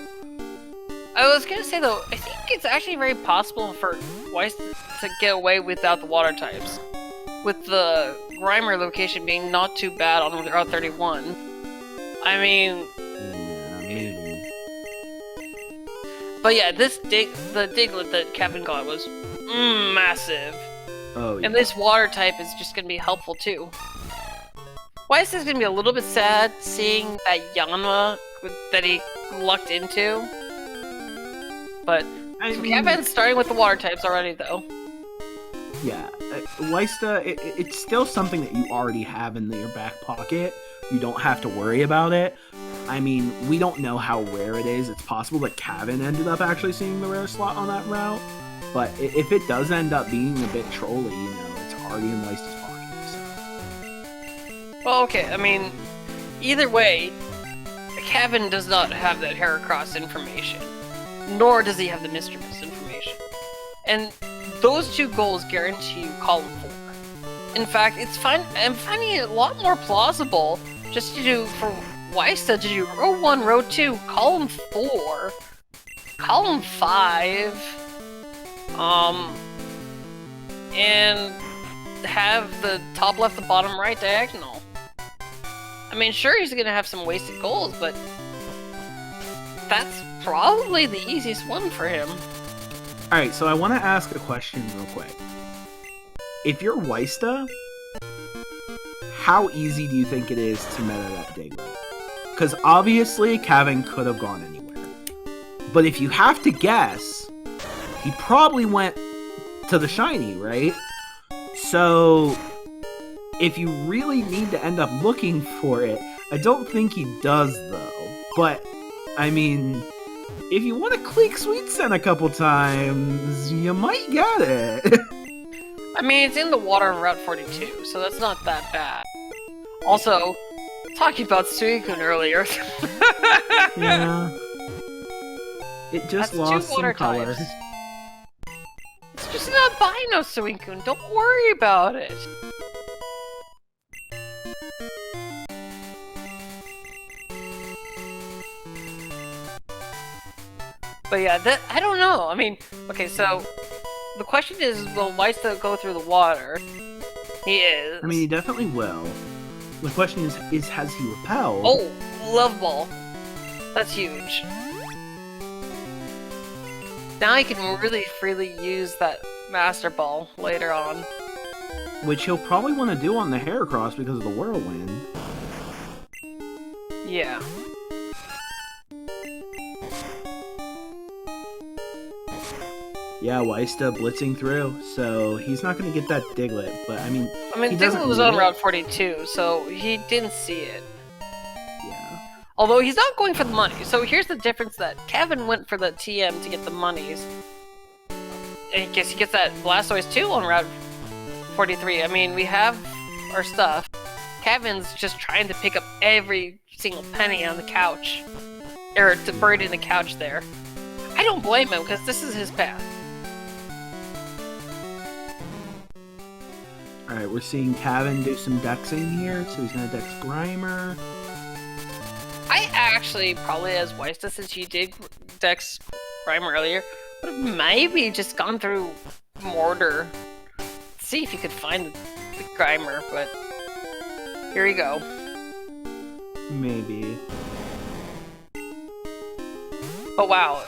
I was gonna say, though, I think it's actually very possible for Weiss to get away without the water types. With the Grimer location being not too bad on Route 31. I mean... Yeah, maybe. But yeah, the Diglett that Kevin got was massive. Oh, yeah. And this water type is just gonna be helpful, too. Weiss is gonna be a little bit sad seeing that Yanma that he lucked into. But Kevin's starting with the water types already, though. Yeah, Weista, it's still something that you already have in your back pocket. You don't have to worry about it. I mean, we don't know how rare it is. It's possible that Cavin ended up actually seeing the rare slot on that route. But if it does end up being a bit trolly, you know, it's already in Weista's pocket. So. Well, okay, I mean, either way, Cavin does not have that Heracross information. Nor does he have the Mr. Mist information. And those two goals guarantee you column 4. In fact, I'm finding it a lot more plausible just to do, for Weista, to do row 1, row 2, column 4, column 5, and have the top left, the bottom right diagonal. I mean, sure, he's gonna have some wasted goals, but that's probably the easiest one for him. Alright, so I want to ask a question real quick. If you're Weista, how easy do you think it is to meta that Diglett? Because obviously, Cavin could have gone anywhere. But if you have to guess, he probably went to the shiny, right? So, if you really need to end up looking for it, I don't think he does, though. But, I mean, if you want to click Sweet Send a couple times, you might get it. I mean, it's in the water on Route 42, so that's not that bad. Also, talking about Suicune earlier. Yeah. It just lost some color. Types. It's just an albino Suicune, don't worry about it. But yeah, I don't know. I mean, okay, so the question is, will Ysta go through the water? He is. I mean, he definitely will. The question is has he repelled? Oh, love ball. That's huge. Now he can really freely use that Master Ball later on. Which he'll probably want to do on the Heracross because of the Whirlwind. Yeah. Yeah, Ysta blitzing through, so he's not going to get that Diglett, but I mean... Diglett was on Route 42, so he didn't see it. Yeah. Although he's not going for the money, so here's the difference that Cavin went for the TM to get the monies. And I guess he gets that Blastoise too on Route 43. I mean, we have our stuff. Cavin's just trying to pick up every single penny on the couch. Or to buried in the couch there. I don't blame him, because this is his path. Alright, we're seeing Cavin do some dexing here, so he's gonna dex Grimer. I actually, probably as Ysta, since you did dex Grimer earlier, would have maybe just gone through Mortar. See if you could find the Grimer, but here you go. Maybe. Oh wow.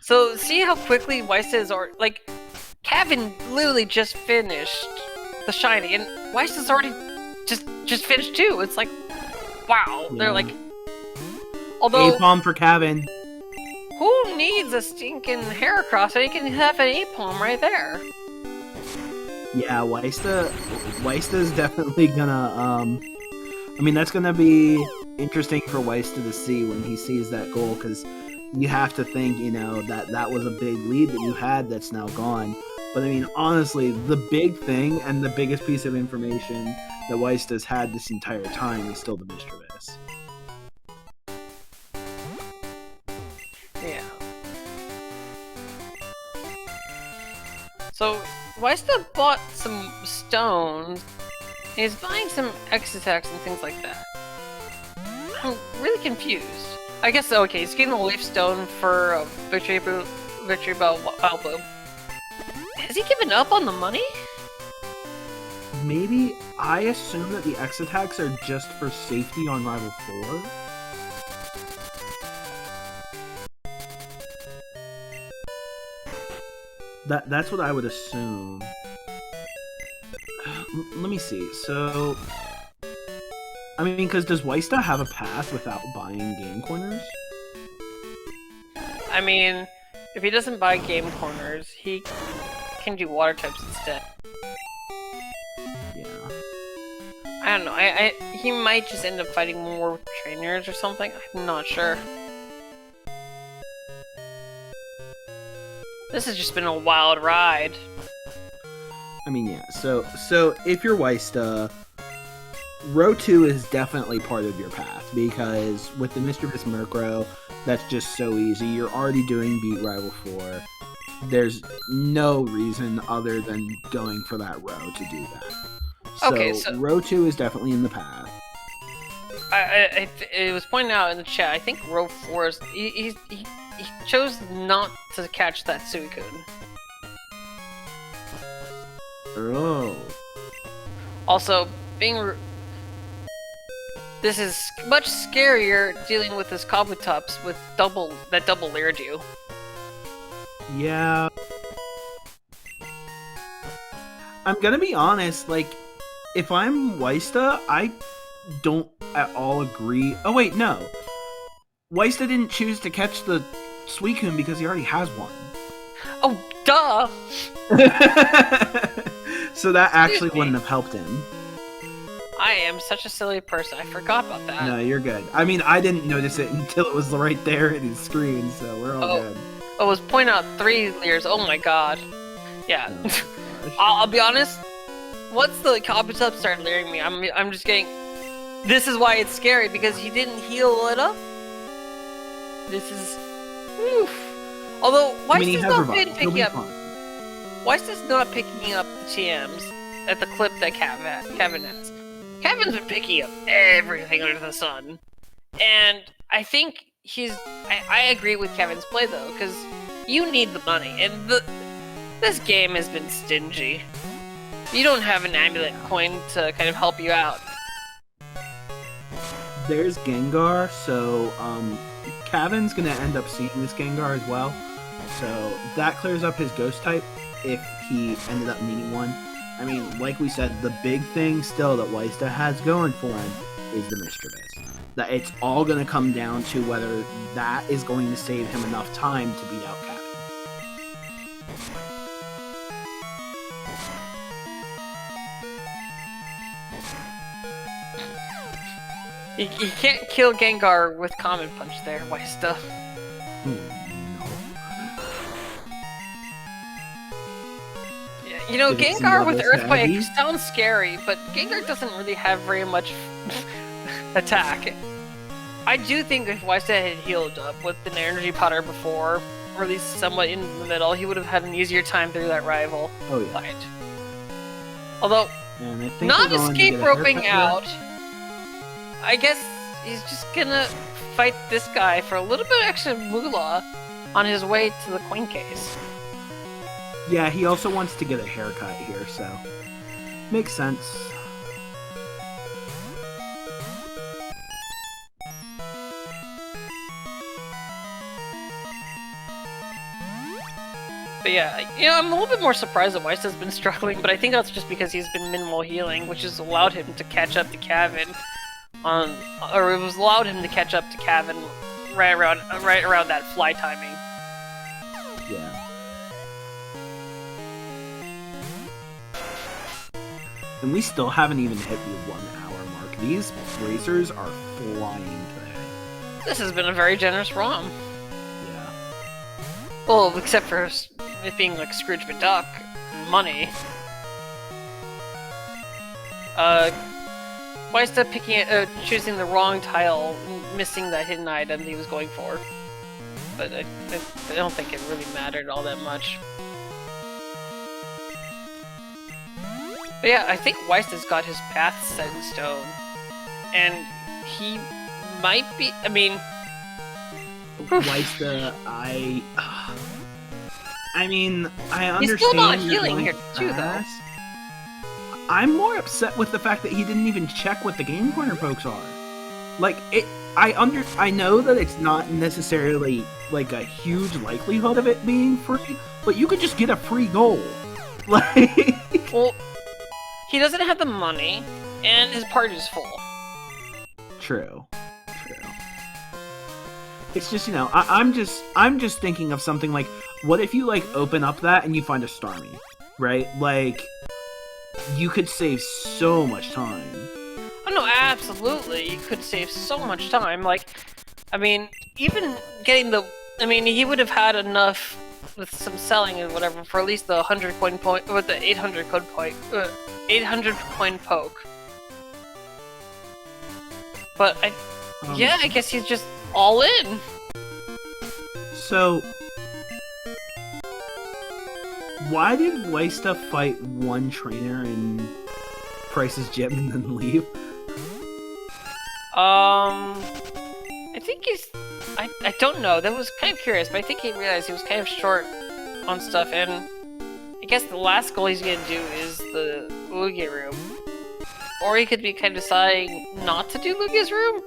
So see how quickly Ysta is like Cavin literally just finished the shiny and Ysta's already just finished too. It's like wow. Yeah. They're like although A-Palm for Cavin. Who needs a stinking Heracross? So you can have an A-Palm right there. Yeah, Ysta's definitely gonna I mean that's gonna be interesting for Ysta to see when he sees that goal, because you have to think, you know, that was a big lead that you had that's now gone. But I mean, honestly, the big thing and the biggest piece of information that Ysta's had this entire time is still the Mischievous. Yeah. So, Ysta bought some stones, and he's buying some X-Attacks and things like that. I'm really confused. I guess, okay, he's getting a Leaf Stone for a Victory Bell Albo. Has he given up on the money? Maybe. I assume that the X-Attacks are just for safety on Rival 4. That's what I would assume. Let me see. So, I mean, because does Ysta have a path without buying game corners? I mean, if he doesn't buy game corners, he can do water types instead. Yeah. I don't know. He might just end up fighting more trainers or something. I'm not sure. This has just been a wild ride. I mean, yeah. So if you're Ysta, Row 2 is definitely part of your path, because with the Mischievous Murkrow, that's just so easy. You're already doing Beat Rival 4. There's no reason other than going for that row to do that. So, okay, so Row 2 is definitely in the path. It was pointed out in the chat, I think Row 4 is... He chose not to catch that Suicune. Oh. Also, this is much scarier dealing with this Kabutops with double Leerdew. Yeah. I'm gonna be honest, like, if I'm Ysta, I don't at all agree. Oh wait, no. Ysta didn't choose to catch the Suicune because he already has one. Oh, duh! So that actually wouldn't have helped him. I am such a silly person. I forgot about that. No, you're good. I mean, I didn't notice it until it was right there in his screen, so we're all good. Oh, it was pointing out 3 Leers. Oh my god. Yeah. Oh, I'll be honest. Once the Kabutops started leering me, I'm just getting... This is why it's scary, because he didn't heal it up. This is... Oof. Although, Ysta's not been picking up... Ysta's not picking up the TMs at the clip that Cavin has. Cavin's been picking up everything under the sun. And I think I agree with Kevin's play though, because you need the money, and this game has been stingy. You don't have an amulet coin to kind of help you out. There's Gengar, so Cavin's gonna end up seeing this Gengar as well. So that clears up his ghost type if he ended up needing one. I mean, like we said, the big thing still that ysta has going for him is the Mischievous. That it's all going to come down to whether that is going to save him enough time to beat out Cavin. You can't kill Gengar with Common Punch there, ysta. You know, Gengar with Earthquake sounds scary, but Gengar doesn't really have very much attack. I do think if ysta had healed up with an energy powder before, or at least somewhat in the middle, he would have had an easier time through that rival fight. Although, not escape roping out, I guess he's just gonna fight this guy for a little bit of extra moolah on his way to the coin case. Yeah, he also wants to get a haircut here, so makes sense. But yeah, you know, I'm a little bit more surprised that ysta's been struggling, but I think that's just because he's been minimal healing, which has allowed him to catch up to Cavin or it was allowed him to catch up to Cavin right around that fly timing. Yeah. And we still haven't even hit the 1 hour mark. These racers are flying today. This has been a very generous ROM. Yeah. Well, except for it being like Scrooge McDuck, money. ysta choosing the wrong tile, missing that hidden item he was going for. But I don't think it really mattered all that much. But yeah, I think ysta's got his path set in stone. And he might be, I mean... ysta, I understand. He's still not healing here too, though. I'm more upset with the fact that he didn't even check what the game corner pokes are. Like, I know that it's not necessarily, like, a huge likelihood of it being free, but you could just get a free goal. Like... Well... He doesn't have the money, and his party's full. True. It's just, you know, I'm just thinking of something like, what if you, like, open up that and you find a Starmie, right? Like, you could save so much time. Oh no, absolutely, you could save so much time. Like, I mean, even getting the... I mean, he would have had enough with some selling and whatever for at least the 100 coin point, with the 800 coin point, 800 coin poke. But yeah, I guess he's just all in. So, why did ysta fight one trainer in Price's gym and then leave? I think he's... I don't know, that was kind of curious, but I think he realized he was kind of short on stuff, and I guess the last goal he's gonna do is the Lugia room. Or he could be kind of deciding not to do Lugia's room?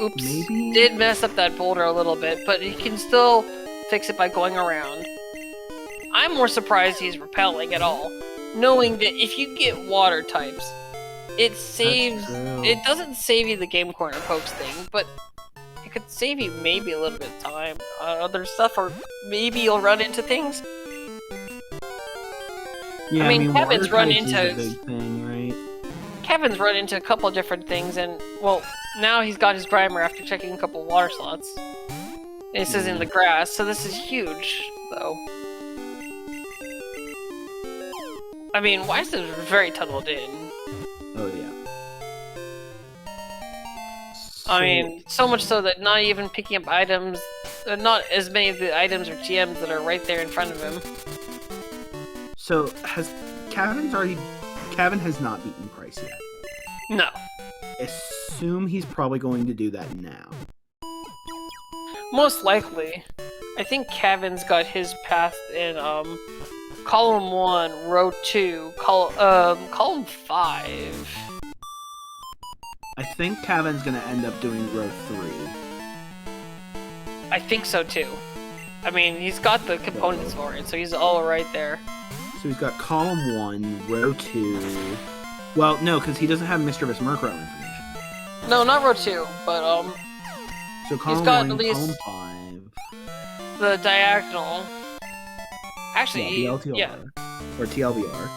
Oops, maybe? Did mess up that boulder a little bit, but he can still fix it by going around. I'm more surprised he's repelling at all, knowing that if you get water types, it saves... It doesn't save you the game corner pokes thing, but it could save you maybe a little bit of time on other stuff, or maybe you'll run into things. Yeah, I mean Kevin's run into... a big thing, right? Kevin's run into a couple of different things, and, well, now he's got his Grimer after checking a couple water slots. And it says in the grass, so this is huge, though. I mean, ysta is very tunneled in. Oh, yeah. I mean, so much so that not even picking up items, not as many of the items or TMs that are right there in front of him. So, Cavin has not beaten Price yet. No. Assume he's probably going to do that now. Most likely. I think Cavin's got his path in column 1, row 2, column 5. I think Cavin's gonna end up doing row 3. I think so too. I mean, he's got the components for it, so he's all right there. So he's got column 1, row 2. Well, no, because he doesn't have Mischievous Murkrow information. No, not row 2, but So column he's got 1, at least column 5. the diagonal. Actually, yeah, the LTR, yeah. or TLVR.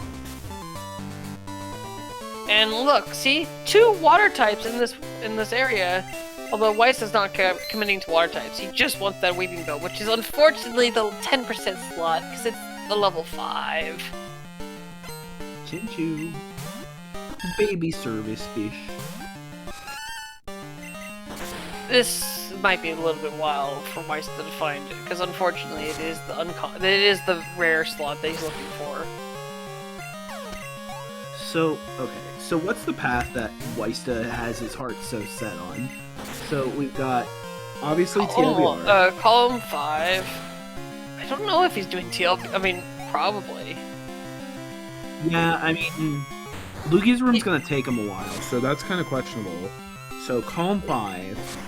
And look, see, 2 water types in this area. Although Weiss is not committing to water types, he just wants that Weeping Bell, which is unfortunately the 10% slot because it's the level 5. Chinchu. Baby service fish. This might be a little bit wild for Weiss to find it, because unfortunately it is the rare slot that he's looking for. So, okay. So what's the path that Weista has his heart so set on? So we've got, obviously, TLVR. Column 5. I don't know if he's doing TLV. I mean, probably. Yeah, I mean, Lugi's room's gonna take him a while, so that's kind of questionable. So column 5.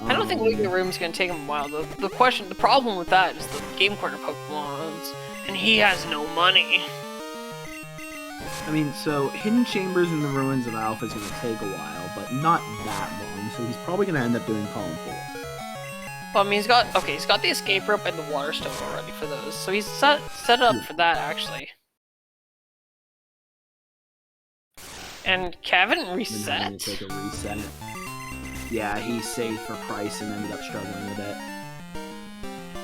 I don't think Lugi's room's gonna take him a while. The problem with that is the Game Corner Pokemons, and he has no money. I mean, so Hidden Chambers in the Ruins of Alpha is going to take a while, but not that long, so he's probably going to end up doing column 4. Well, I mean, he's got the escape rope and the water stone already for those, so he's set up for that, actually. And Cavin reset? Take a reset. Yeah, he saved for price and ended up struggling with it.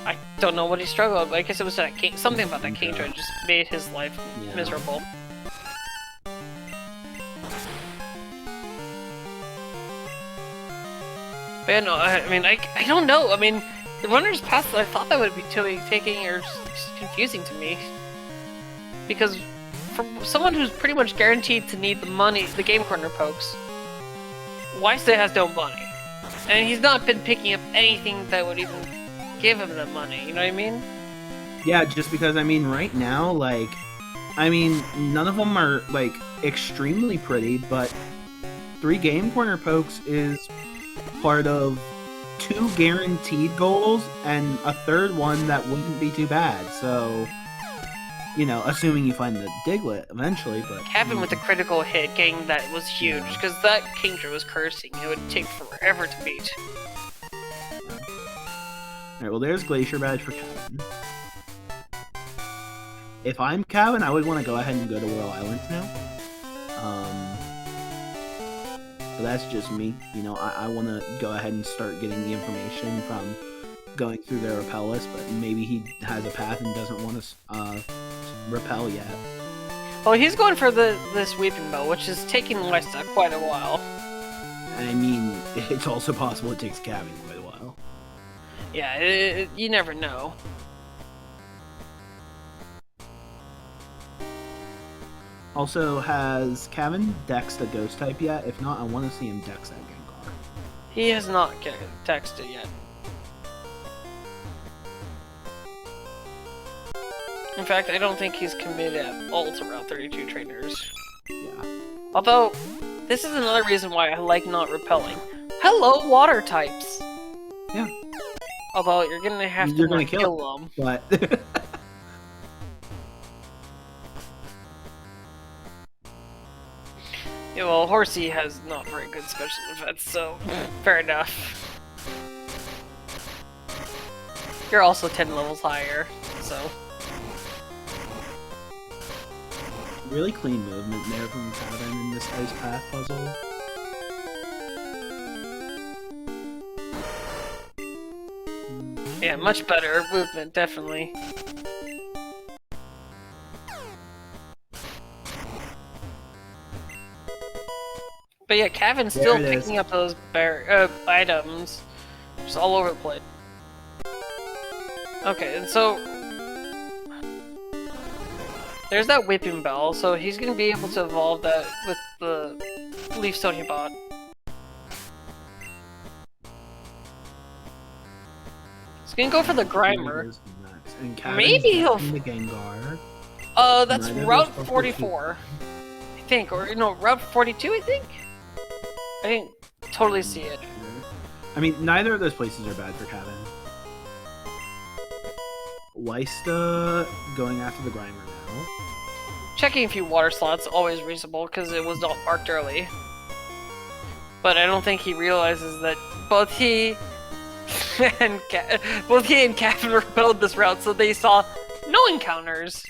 I don't know what he struggled with. I guess it was that something about that Kingdra just made his life miserable. But no, I mean, I don't know. I mean, the runner's path, I thought that would be taking or just confusing to me. Because for someone who's pretty much guaranteed to need the money, the Game Corner pokes, Weista has no money. And he's not been picking up anything that would even give him the money, you know what I mean? Yeah, just because, I mean, right now, like, I mean, none of them are, like, extremely pretty, but 3 Game Corner pokes is part of 2 guaranteed goals and a 3rd one that wouldn't be too bad, so, you know, assuming you find the Diglett eventually, but... Cavin with a critical hit, getting that was huge, because that Kingdra was cursing, it would take forever to beat. Alright, well there's Glacier Badge for Cavin. If I'm Cavin, I would want to go ahead and go to Whirl Islands now. But that's just me. You know, I want to go ahead and start getting the information from going through their repel list, but maybe he has a path and doesn't want to repel yet. Well, he's going for this Weeping Bell, which is taking Weista quite a while. I mean, it's also possible it takes Cavin quite a while. Yeah, you never know. Also, has Cavin dexed a Ghost type yet? If not, I want to see him dex that Gengar. He has not texted yet. In fact, I don't think he's committed at all to Route 32 trainers. Yeah. Although, this is another reason why I like not repelling. Hello, water types! Yeah. Although, you're gonna have to kill them. But... Yeah, well, Horsey has not very good special defense, so fair enough. You're also 10 levels higher, so... Really clean movement there from Cavin in this Ice Path puzzle. Yeah, much better movement, definitely. But yeah, Cavin's still picking up those items just all over the place. Okay, and so there's that Whipping Bell, so he's gonna be able to evolve that with the Leaf Stony Bot. He's gonna go for the Grimer. And Maybe he'll. the Gengar. And Maybe he'll. The Gengar. That's Route 44, I think, or no, Route 42, I think. I didn't totally see it. I mean, neither of those places are bad for Cavin. Ysta going after the Grimer now. Checking a few water slots, always reasonable, because it was not marked early. But I don't think he realizes that both he and Cavin repelled this route, so they saw no encounters.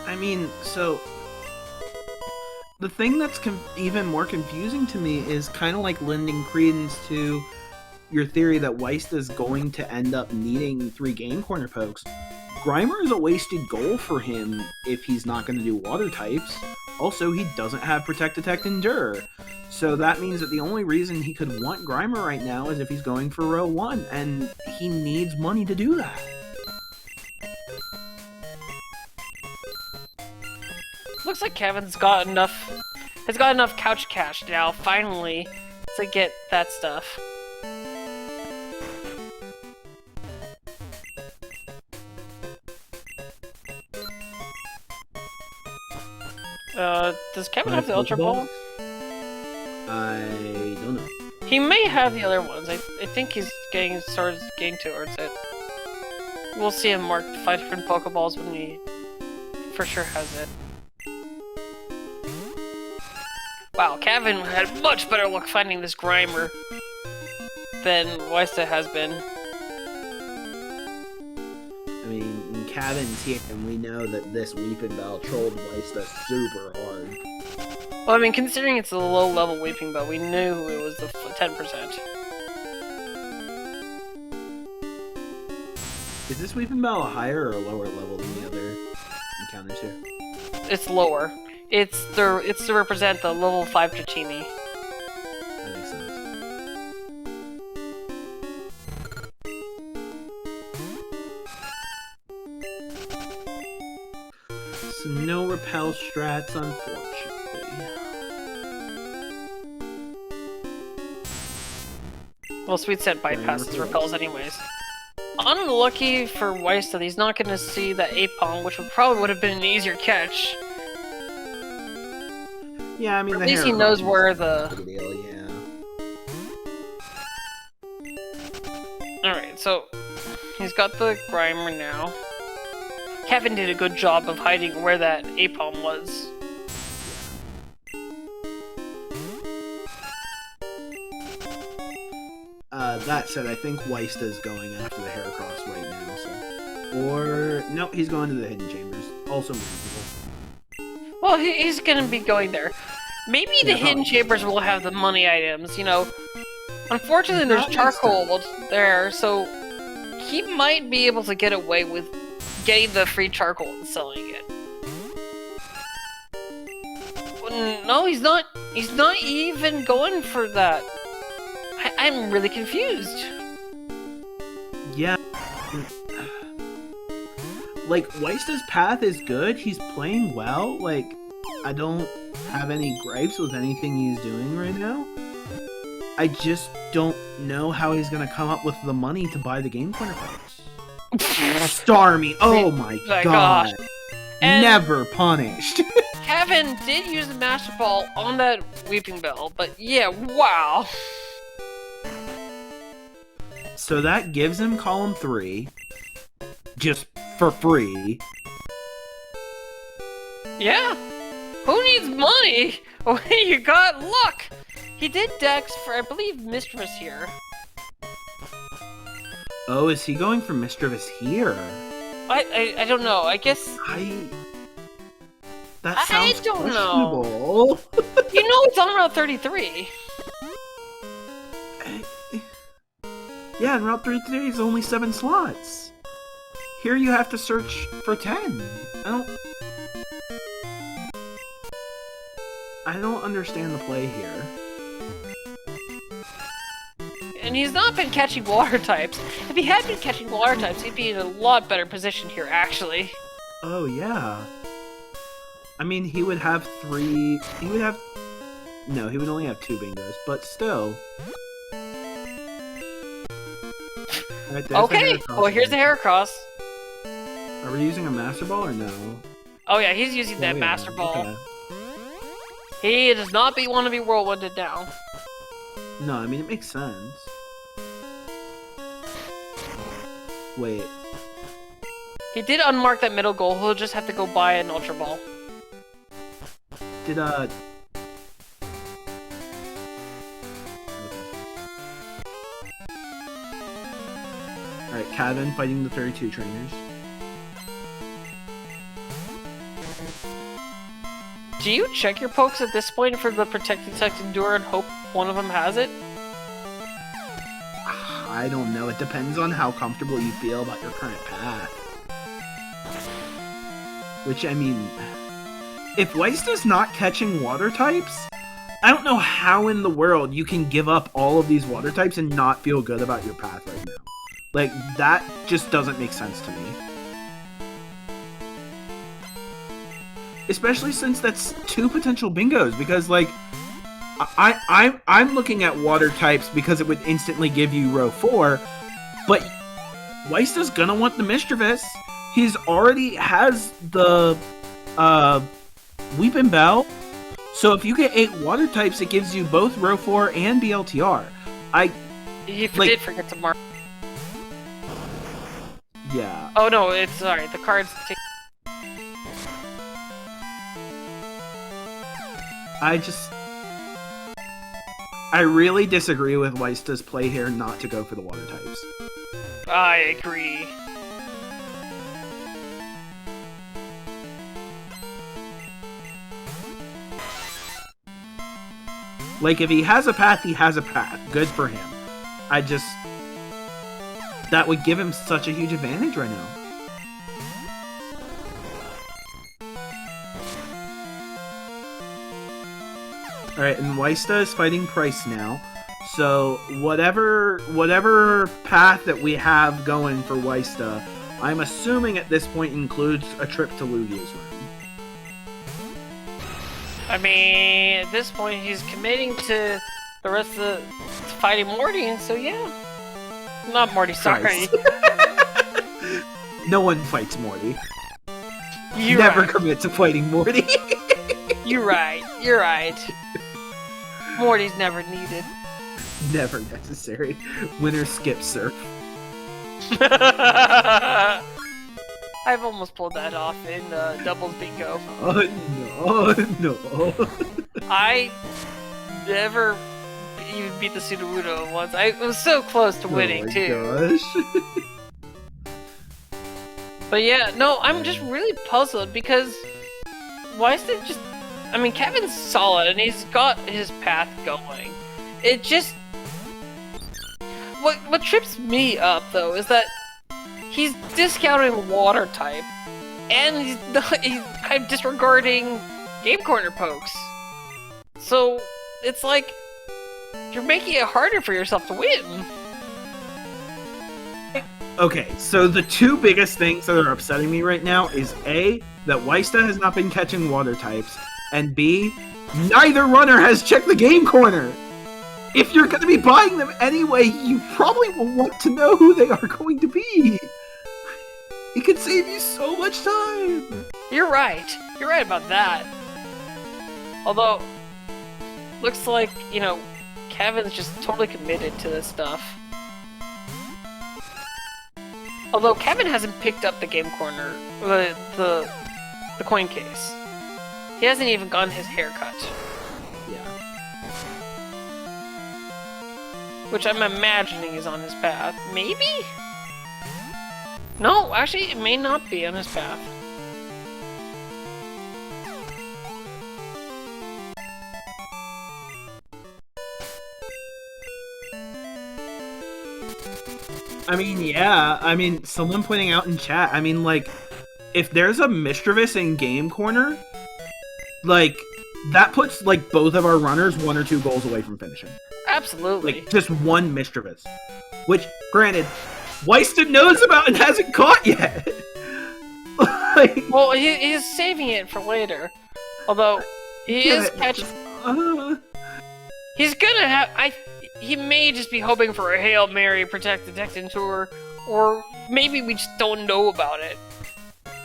I mean, so the thing that's even more confusing to me is kind of like lending credence to your theory that Weist is going to end up needing 3 game corner pokes. Grimer is a wasted goal for him if he's not going to do water types. Also, he doesn't have Protect, Detect, Endure. So that means that the only reason he could want Grimer right now is if he's going for row 1, and he needs money to do that. Looks like Kevin's got enough. Has got enough couch cash now, finally, to get that stuff. Does Cavin have the Ultra Ball? I don't know. He may have the other ones. I think he's getting towards it. We'll see him mark 5 different Pokeballs when he for sure has it. Wow, Cavin had much better luck finding this Grimer than Weista has been. I mean, in Cavin's here, and we know that this Weeping Bell trolled Weista super hard. Well, I mean, considering it's a low-level Weeping Bell, we knew it was the 10%. Is this Weeping Bell a higher or a lower level than the other encounters here? It's lower. It's to represent the level 5 Dratini. That makes sense. So no repel strats, unfortunately. Well, Sweet Scent bypasses repels anyways. Unlucky for Weist that he's not going to see that Apom, which would have been an easier catch. Yeah, I mean, at least he knows where the... deal, yeah. Alright, so he's got the Grimer now. Cavin did a good job of hiding where that Apom was. That said, I think Weist is going after the Heracross right now, so... Or... No, he's going to the Hidden Chambers. Also reasonable. Well, he's gonna be going there. Maybe the Hidden Chambers will have the money items, you know. Unfortunately, there's charcoal there, so he might be able to get away with getting the free charcoal and selling it. No, he's not. He's not even going for that. I'm really confused. Yeah. Like, Weista's path is good. He's playing well. Like, I don't have any gripes with anything he's doing right now. I just don't know how he's gonna come up with the money to buy the game corner packs. Starmie! Oh my god! Never punished! Cavin did use the Master Ball on that Weeping Bell, but yeah, wow! So that gives him column 3. Just for free. Yeah! Who needs money when you got luck? He did Dex for, I believe, Mischievous here. Oh, is he going for Mischievous here? I don't know. I guess... That sounds I don't questionable. know. You know it's on Route 33. Yeah, and Route 33 is only 7 slots. Here you have to search for 10. I don't understand the play here. And he's not been catching water types. If he had been catching water types, he'd be in a lot better position here, actually. Oh, yeah. I mean, he would have 3... He would have... No, he would only have 2 bingos, but still. Right, okay, well, here's the Heracross. Are we using a Master Ball or no? Oh yeah, he's using that Master Ball. Okay. He does not want to be whirlwinded down. No, I mean, it makes sense. Wait. He did unmark that middle goal. He'll just have to go buy an Ultra Ball. Did, Alright, Cavin fighting the 32 trainers. Do you check your pokes at this point for the Protected Text Endure and hope one of them has it? I don't know. It depends on how comfortable you feel about your current path. Which, I mean, if Weista's not catching water types, I don't know how in the world you can give up all of these water types and not feel good about your path right now. Like, that just doesn't make sense to me. Especially since that's 2 potential bingos, because, like, I'm looking at water types because it would instantly give you row 4, but Weista's gonna want the Mischievous. He's already has the Weeping Bell, so if you get 8 water types, it gives you both row 4 and BLTR. You did forget to mark. Yeah. Oh no, it's sorry. The cards. I really disagree with Weista's play here not to go for the water types. I agree. Like, if he has a path, he has a path. Good for him. That would give him such a huge advantage right now. Alright, and Weista is fighting Price now. So, whatever path that we have going for Weista, I'm assuming at this point includes a trip to Lugia's room. I mean, at this point, he's committing to the rest of fighting Morty, and so yeah. Not Morty, sorry. No one fights Morty. You're Never right. commit to fighting Morty. You're right. Morty's never needed. Never necessary. Winner skip surf. I've almost pulled that off in doubles bingo. Oh no. I never even beat the Sudowoodo once. I was so close to winning too. Gosh. But yeah, no, I'm just really puzzled because why is it just? I mean, Kevin's solid and he's got his path going. It just what trips me up though is that he's discounting water type, and he's kind of disregarding game corner pokes. So it's like you're making it harder for yourself to win. Okay, so the 2 biggest things that are upsetting me right now is A, that Weista has not been catching water types, and B, neither runner has checked the game corner. If you're going to be buying them anyway, you probably will want to know who they are going to be. It could save you so much time. You're right. You're right about that. Although, looks like, you know, Kevin's just totally committed to this stuff. Although Kevin hasn't picked up the game corner, the coin case. He hasn't even gotten his haircut. Yeah. Which I'm imagining is on his path. Maybe? No, actually, it may not be on his path. I mean, yeah. I mean, someone pointing out in chat, I mean, like, if there's a Mischievous in game corner, like, that puts, like, both of our runners 1 or 2 goals away from finishing. Absolutely. Like, just 1 Mischievous. Which, granted, Weista knows about and hasn't caught yet. Like, well, he's saving it for later. Although, he is catching... He's gonna have... he may just be hoping for a Hail Mary Protect Detect Tour, or maybe we just don't know about it.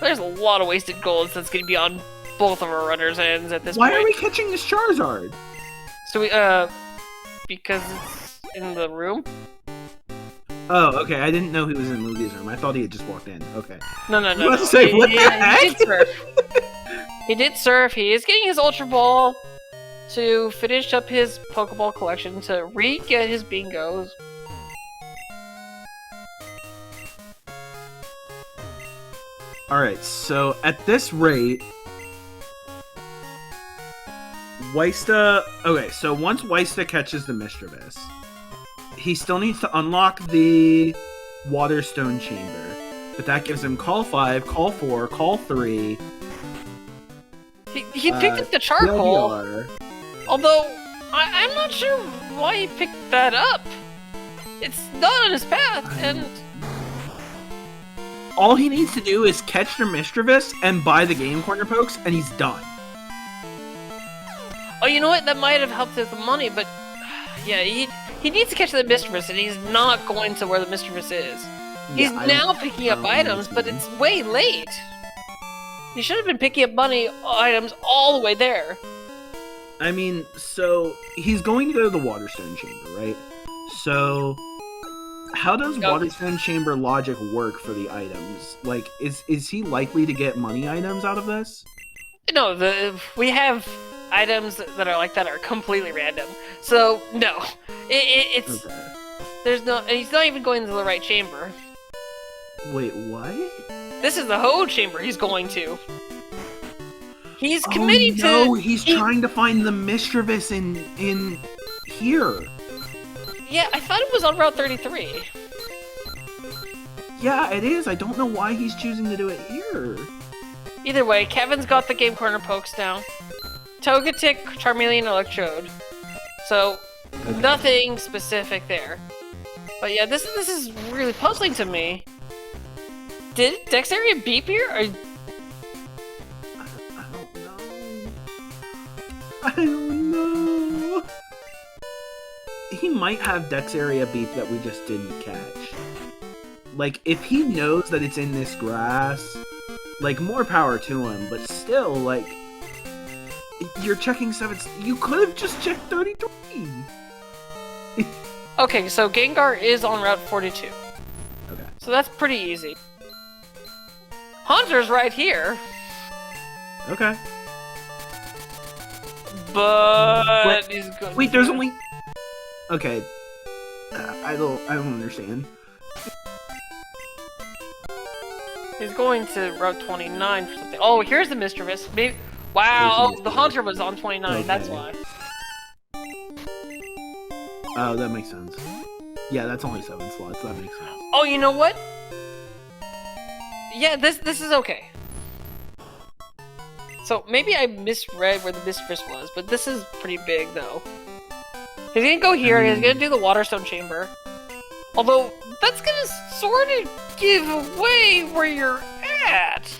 There's a lot of wasted golds that's going to be on both of our runners' ends at this point. Why are we catching this Charizard? So we, because it's in the room? Oh, okay. I didn't know he was in Luigi's room. I thought he had just walked in. Okay. No. I was about to say, what the heck? He did surf. He did surf. He is getting his Ultra Ball to finish up his Pokeball collection to re-get his bingos. Alright, so at this rate, Ysta... Okay, so once Ysta catches the Mischievous, he still needs to unlock the Waterstone Chamber. But that gives him Call 5, Call 4, Call 3... He picked up the Charcoal, LDR. although I'm not sure why he picked that up. It's not on his path, and... All he needs to do is catch the Mischievous and buy the Game Corner Pokes, and he's done. Oh, you know what? That might have helped with the money, but... Yeah, he needs to catch the Mischievous, and he's not going to where the Mischievous is. He's now picking up items, but it's way late. He should have been picking up items all the way there. I mean, so he's going to go to the Waterstone Chamber, right? So how does Waterstone Chamber logic work for the items? Like, is he likely to get money items out of this? No, we have items that are like that are completely random. So no, it's okay. There's no. He's not even going to the right chamber. Wait, what? This is the Ho chamber he's going to. He's committing to. He's trying to find the Mischievous in here. Yeah, I thought it was on Route 33. Yeah, it is. I don't know why he's choosing to do it here. Either way, Kevin's got the Game Corner Pokes now. Togetic, Charmeleon, Electrode. So, nothing specific there. But yeah, this is really puzzling to me. Did Dex Area beep here? Or... I don't know. He might have Dex Area beep that we just didn't catch. Like, if he knows that it's in this grass, like, more power to him, but still, like, you're checking 7... You could have just checked 33! Okay, so Gengar is on Route 42. Okay. So that's pretty easy. Haunter's right here. Okay. But he's good. Wait, there's only... Okay. I don't understand. He's going to Route 29 for something. Oh, here's the Mischievous. Maybe... Wow, oh, the Haunter was on 29, okay. That's why. Oh, that makes sense. Yeah, that's only 7 slots, that makes sense. Oh, you know what? Yeah, this is okay. So, maybe I misread where the Mischievous was, but this is pretty big, though. He's gonna go here, he's gonna do the Waterstone Chamber. Although, that's gonna sort of give away where you're at.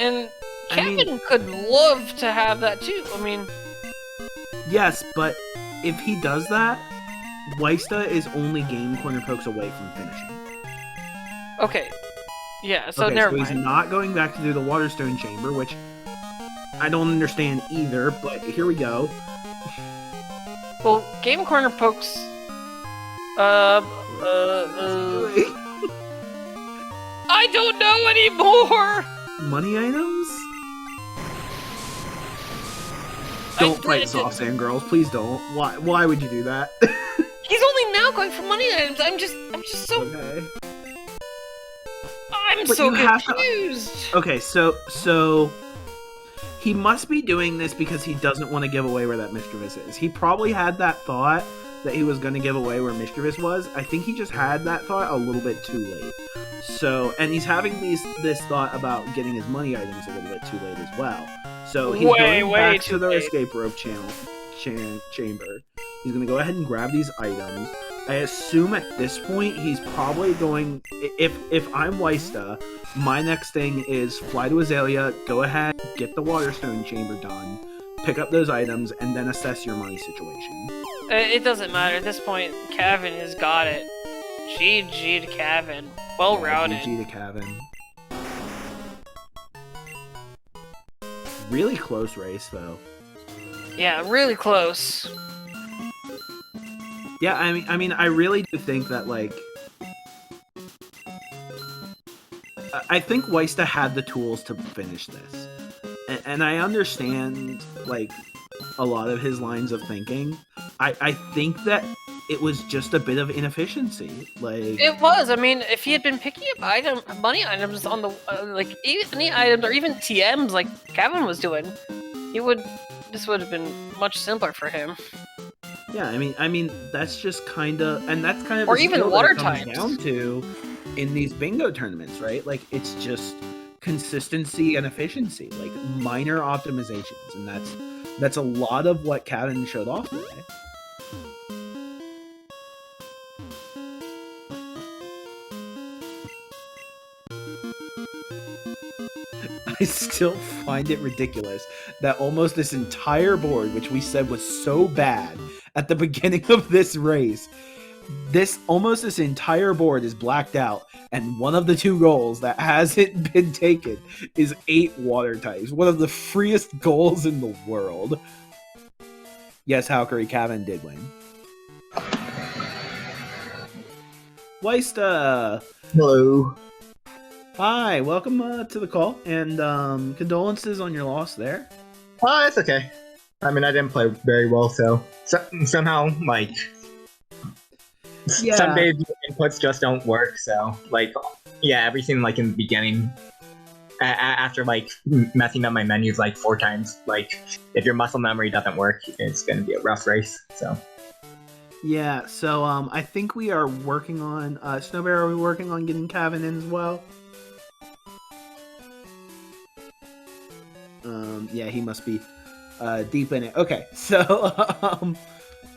And Kevin could love to have that, too. I mean... Yes, but if he does that, Ysta is only Game Corner Pokes away from finishing. Okay. Yeah, so never mind. He's not going back to do the Waterstone Chamber, which I don't understand either, but here we go. Well, Game Corner Pokes... I don't know anymore! Money items? Don't fight Soft Sand Girls, please don't. Why would you do that? He's only now going for money items. I'm just so... Okay. I'm so confused. Okay, so he must be doing this because he doesn't want to give away where that Mischievous is. He probably had that thought that he was going to give away where Mischievous was. I think he just had that thought a little bit too late. So, and he's having this thought about getting his money items a little bit too late as well. So he's going back to the escape rope chamber. He's going to go ahead and grab these items. I assume at this point he's probably going... If I'm Ysta, my next thing is fly to Azalea, go ahead, get the Waterstone Chamber done, pick up those items, and then assess your money situation. It doesn't matter. At this point, Cavin has got it. GG to Cavin. Well routed. GG to Cavin. Really close race, though. Yeah, really close. Yeah, I mean, I really do think that, like, I think ysta had the tools to finish this, and I understand, like, a lot of his lines of thinking. I think that it was just a bit of inefficiency. Like, it was. I mean, if he had been picking up money items on the like any items or even TMs like Cavin was doing, this would have been much simpler for him. Yeah, I mean that's just kind of, and that's kind of or even water types down to in these bingo tournaments, right? Like, it's just consistency and efficiency, like minor optimizations, and that's a lot of what Cavin showed off today. I still find it ridiculous that almost this entire board, which we said was so bad at the beginning of this race, this entire board is blacked out, and one of the 2 goals that hasn't been taken is 8 water types. One of the freest goals in the world. Yes, Valkyrie, Cavin did win. ysta! Hello. Hi, welcome to the call, and condolences on your loss there. Oh, it's okay. I mean, I didn't play very well, so somehow, like, some days the inputs just don't work, so, like, yeah, everything, like, in the beginning, after, like, messing up my menus, like, 4 times, like, if your muscle memory doesn't work, it's gonna be a rough race, so. Yeah, so, I think we are working on, Snowbear, are we working on getting Cavin in as well? Yeah, he must be deep in it. Okay, so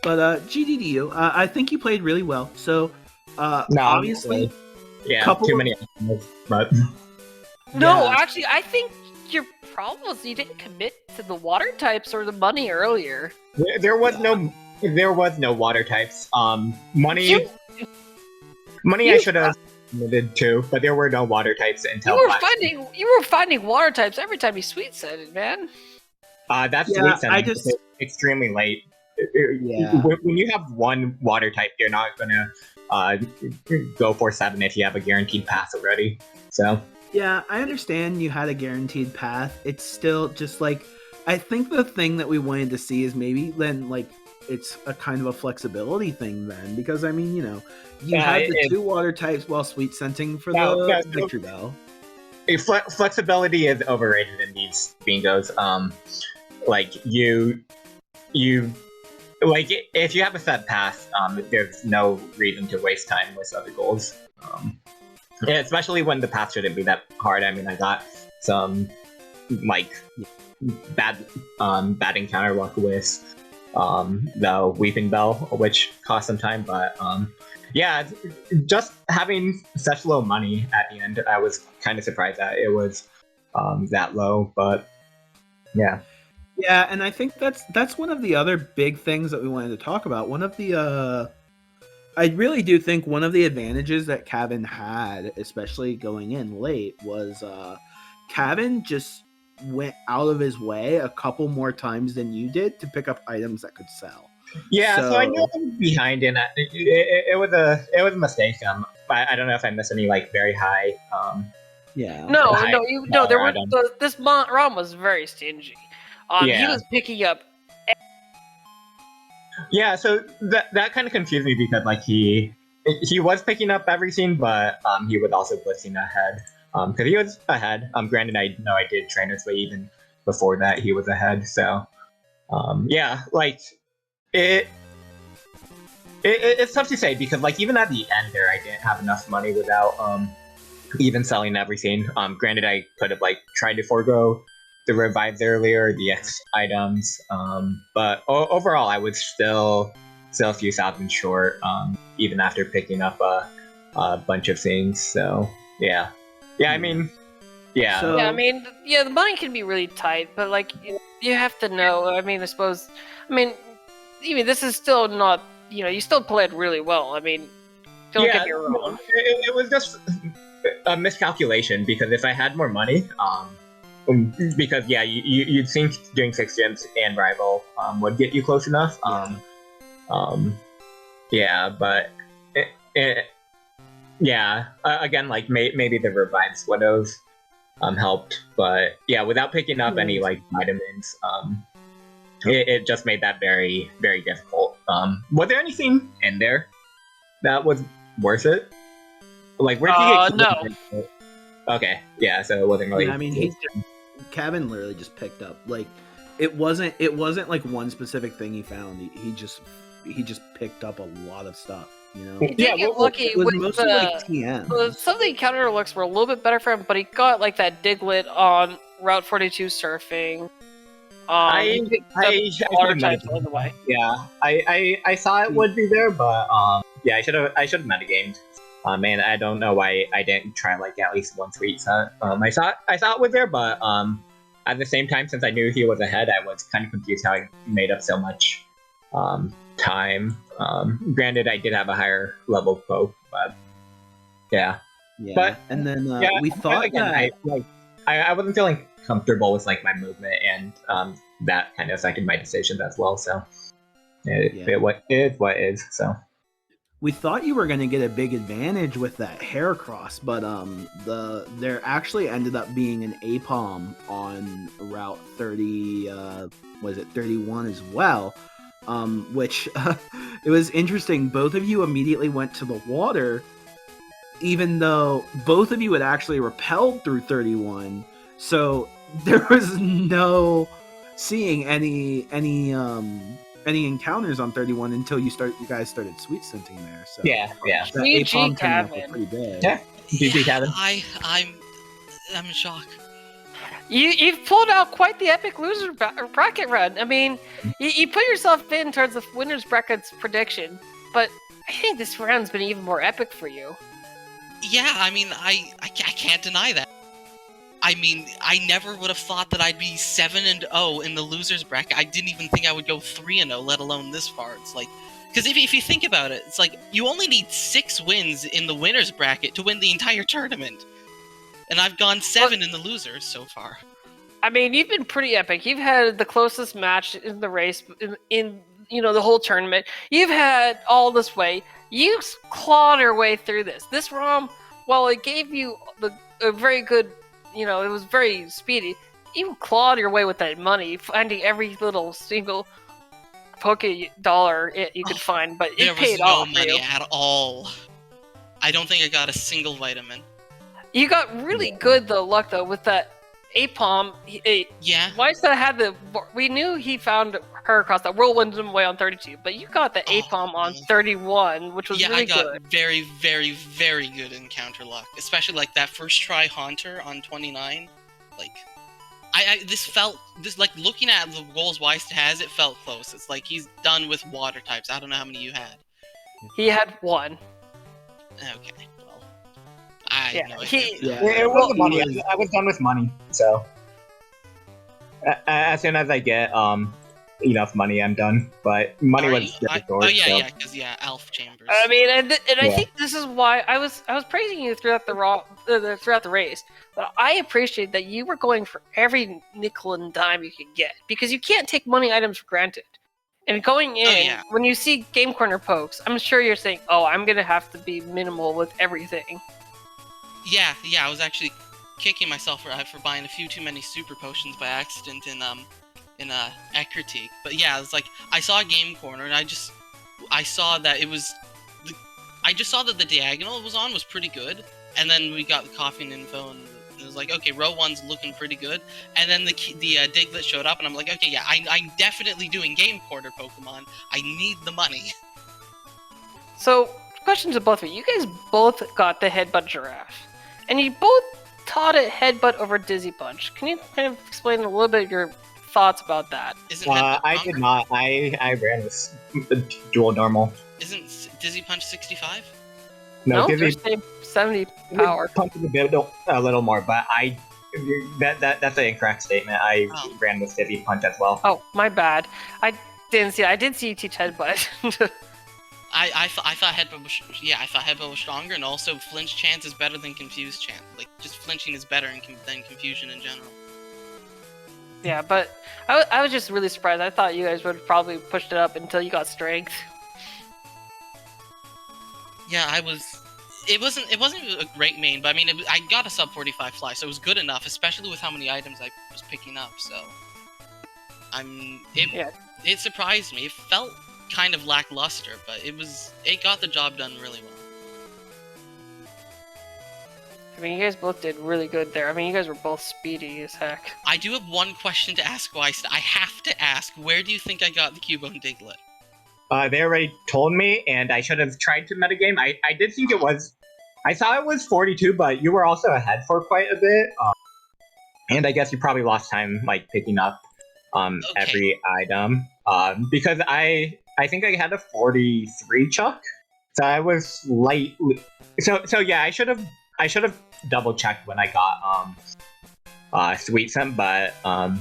but GG to you. I think you played really well. So no, obviously, yeah, too many animals, but no, actually, I think your problem was you didn't commit to the water types or the money earlier. There was no water types. Money I should have committed to, but there were no water types until you were finding water types every time you sweet said it, man. That's sweet setting. It's extremely late. Yeah. When you have 1 water type, you're not gonna go for 7 if you have a guaranteed pass already. So yeah, I understand you had a guaranteed path. It's still just like, I think the thing that we wanted to see is maybe then, like, it's a kind of a flexibility thing then, because I mean, you know, you had the 2 water types while sweet scenting for the victory bell. Flexibility is overrated in these bingos. Like, you like, if you have a set pass, there's no reason to waste time with other goals. Yeah, especially when the pass shouldn't be that hard. I mean, I got some, like, bad encounter luck with the Weeping Bell, which cost some time, but yeah, just having such low money at the end, I was kind of surprised that it was that low, but yeah. Yeah, and I think that's one of the other big things that we wanted to talk about. One of the I really do think one of the advantages that Cavin had, especially going in late, was Cavin just went out of his way a couple more times than you did to pick up items that could sell. Yeah, so I know I'm behind in that. It was a mistake. I don't know if I missed any, like, very high. Yeah. This ROM was very stingy. He was picking up. Yeah, so that kind of confused me because, like, he was picking up everything, but he was also blitzing ahead. Because he was ahead. Granted, I know I did trainers, but even before that, he was ahead. So, yeah, like, it's tough to say because, like, even at the end there, I didn't have enough money without even selling everything. Granted, I could have, like, tried to forego the revives earlier, the X items, but overall, I was still a few thousand short, even after picking up a bunch of things. So, yeah. I mean, Yeah. So, Yeah, I mean, yeah, the money can be really tight, but like you have to know. I mean, I suppose. I mean, even this is still not. You still played really well. I mean, don't get me wrong. No, it was just a miscalculation because if I had more money, because yeah, you'd think doing 6 gyms and rival would get you close enough. Yeah, but yeah, again, like maybe the revives would have helped, but yeah, without picking up any like vitamins, it just made that very very difficult. Was there anything in there that was worth it? Like, where did you get? No. Okay, yeah, so it wasn't really. Yeah, I mean, Cavin literally just picked up like it wasn't like one specific thing he found. He just picked up a lot of stuff. You know. He did get lucky it was with mostly like TM. some of the encounter looks were a little bit better for him, but he got like that Diglett on Route 42 surfing. I water types all the way. Yeah, I saw it would be there, but yeah, I should have metagamed. Man, I don't know why I didn't try like at least one sweet set. I saw it was there, but at the same time, since I knew he was ahead, I was kind of confused how I made up so much time. Granted, I did have a higher level poke, but yeah. But and then we thought again, I wasn't feeling comfortable with like my movement, and that kind of affected my decisions as well. So it what is. So we thought you were going to get a big advantage with that hair cross, but there actually ended up being an APOM on Route 30. Was it 31 as well? Which it was interesting. Both of you immediately went to the water, even though both of you had actually repelled through 31. So there was no seeing any encounters on 31 until you guys started sweet scenting there. So yeah. The APOM turned out pretty big. Yeah. GG Cavin. I'm in shock. You've pulled out quite the epic loser bracket run. I mean, you put yourself in towards the winner's bracket's prediction, but I think this round's been even more epic for you. Yeah, I mean, I can't deny that. I mean, I never would have thought that I'd be 7-0 in the losers bracket. I didn't even think I would go 3-0, let alone this far. It's like, because if you think about it, it's like you only need 6 wins in the winners bracket to win the entire tournament. And I've gone 7 in the losers so far. I mean, you've been pretty epic. You've had the closest match in the race in the whole tournament. You've had all this way. You clawed your way through this. This ROM, while it gave you a very good, it was very speedy. You clawed your way with that money, finding every little single Poke dollar you could find, but it paid off. There was no money at all. I don't think I got a single vitamin. You got really good luck though with that APOM. Yeah. Ysta had we knew he found her across that whirlwind away on 32, but you got the APOM on 31, which was really good. Yeah, I got very, very, very good encounter luck, especially like that first try Haunter on 29. Like, this looking at the goals Ysta has, it felt close. It's like he's done with water types. I don't know how many you had. He had 1. Okay. It was money. I was done with money, so as soon as I get enough money, I'm done. But money was difficult. Because Elf Chambers. I mean, and I think this is why I was praising you throughout the race. But I appreciate that you were going for every nickel and dime you could get, because you can't take money items for granted. And going in, when you see Game Corner pokes, I'm sure you're saying, "Oh, I'm gonna have to be minimal with everything." Yeah, I was actually kicking myself for buying a few too many super potions by accident in Egg Critique. But yeah, it was like I saw a Game Corner and I saw that the diagonal it was on was pretty good, and then we got the coffee info and it was like, okay, row 1's looking pretty good, and then the Diglett showed up and I'm like, okay, yeah, I'm definitely doing Game Corner Pokemon. I need the money. So, question to both of you. You guys both got the Headbutt Giraffe. And you both taught it Headbutt over Dizzy Punch. Can you kind of explain a little bit of your thoughts about that? I did not. I ran with dual normal. Isn't Dizzy Punch 65? No, Dizzy 70 power. Punch is a little more, but that's an incorrect statement. I ran with Divvy Punch as well. Oh, my bad. I didn't see it. I did see you teach Headbutt. I thought Headbutt was I thought Headbutt was stronger, and also Flinch Chance is better than Confused Chance. Like, just flinching is better than Confusion in general. Yeah, but I was just really surprised. I thought you guys would have probably pushed it up until you got Strength. Yeah, It wasn't a great main, but I mean, I got a sub 45 fly, so it was good enough, especially with how many items I was picking up. So, it surprised me. It felt kind of lackluster, but it got the job done really well. I mean, you guys both did really good there. I mean, you guys were both speedy as heck. I do have one question to ask ysta. I have to ask, where do you think I got the Cubone Diglett? They already told me, and I should have tried to metagame. I did think it was... I thought it was 42, but you were also ahead for quite a bit. And I guess you probably lost time, like, picking up every item. Because I think I had a 43 Chuck. So I was light... So yeah, I should have double-checked when I got Sweet Scent, but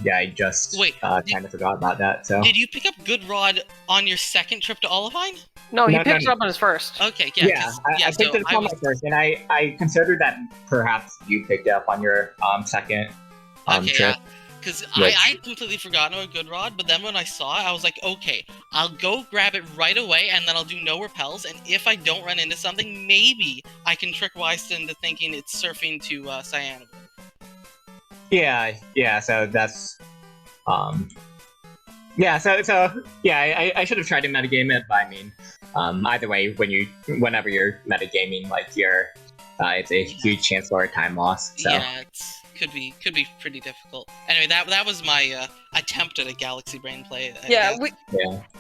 yeah, I just kind of forgot about that. So did you pick up Good Rod on your second trip to Olivine? No, he picked it up on his first. Okay, yeah. I picked it up on my first, and I considered that perhaps you picked it up on your second trip. Because I completely forgotten about Good Rod, but then when I saw it, I was like, okay, I'll go grab it right away, and then I'll do no repels, and if I don't run into something, maybe I can trick ysta into thinking it's surfing to Cyanide. Yeah, so that's... Yeah, so yeah, I should have tried to metagame it, but I mean, either way, whenever you're metagaming, like, it's a huge chance for a time loss, so... Yeah, could be pretty difficult. Anyway, that was my attempt at a Galaxy Brain play.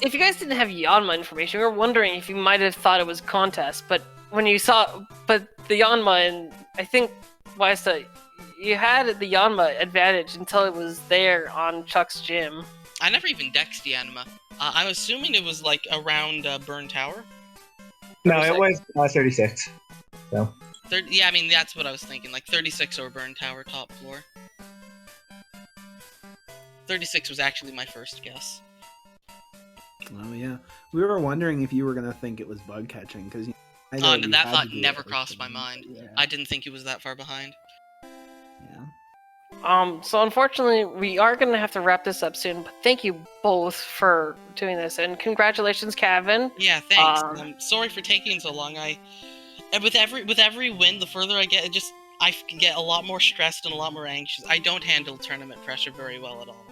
If you guys didn't have Yanma information, we were wondering if you might have thought it was a contest, but when you saw... But the Yanma, and I think ysta, you had the Yanma advantage until it was there on Chuck's gym. I never even dexed Yanma. I'm assuming it was, like, around Burn Tower? No, it was 36. So... Yeah, I mean, that's what I was thinking. Like, 36 or Burn Tower top floor. 36 was actually my first guess. Oh, yeah. We were wondering if you were going to think it was bug catching, because... that thought never crossed my mind. Yeah. I didn't think it was that far behind. Yeah. So unfortunately, we are going to have to wrap this up soon, but thank you both for doing this, and congratulations, Cavin. Yeah, thanks. I'm sorry for taking so long. And with every win, the further I get, I get a lot more stressed and a lot more anxious. I don't handle tournament pressure very well at all.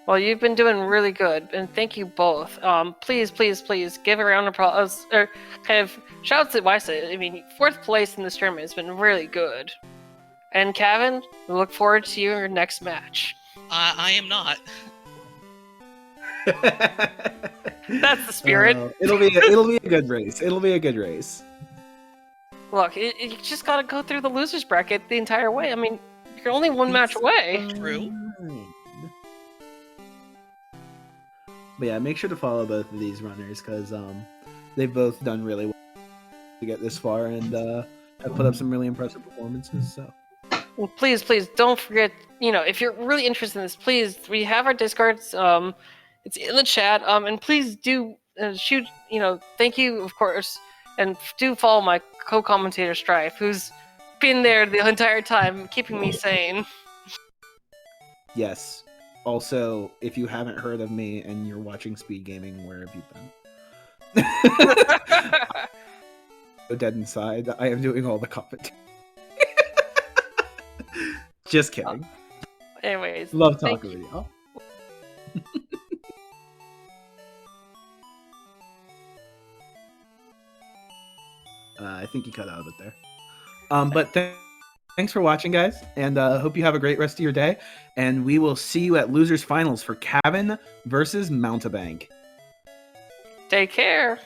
Well, you've been doing really good, and thank you both. Please give a round of applause, or kind of shouts at ysta. I mean, 4th place in this tournament has been really good. And Cavin, we look forward to your next match. I am not. That's the spirit. It'll be a good race. It'll be a good race. Look, you just gotta go through the losers bracket the entire way. I mean, you're only one match away. True. But yeah, make sure to follow both of these runners, because they've both done really well to get this far, and have put up some really impressive performances. So. Well, please don't forget. If you're really interested in this, please, we have our Discords. It's in the chat. And please do shoot. Thank you, of course, and do follow my co-commentator Strife, who's been there the entire time, keeping me sane. Yes. Also, if you haven't heard of me and you're watching SpeedGaming, where have you been? So dead inside. I am doing all the commenting. Just kidding. Anyways, love talking with y'all. I think you cut out of it there. But thanks for watching, guys, and hope you have a great rest of your day. And we will see you at Losers Finals for Cavin versus Mountebank. Take care.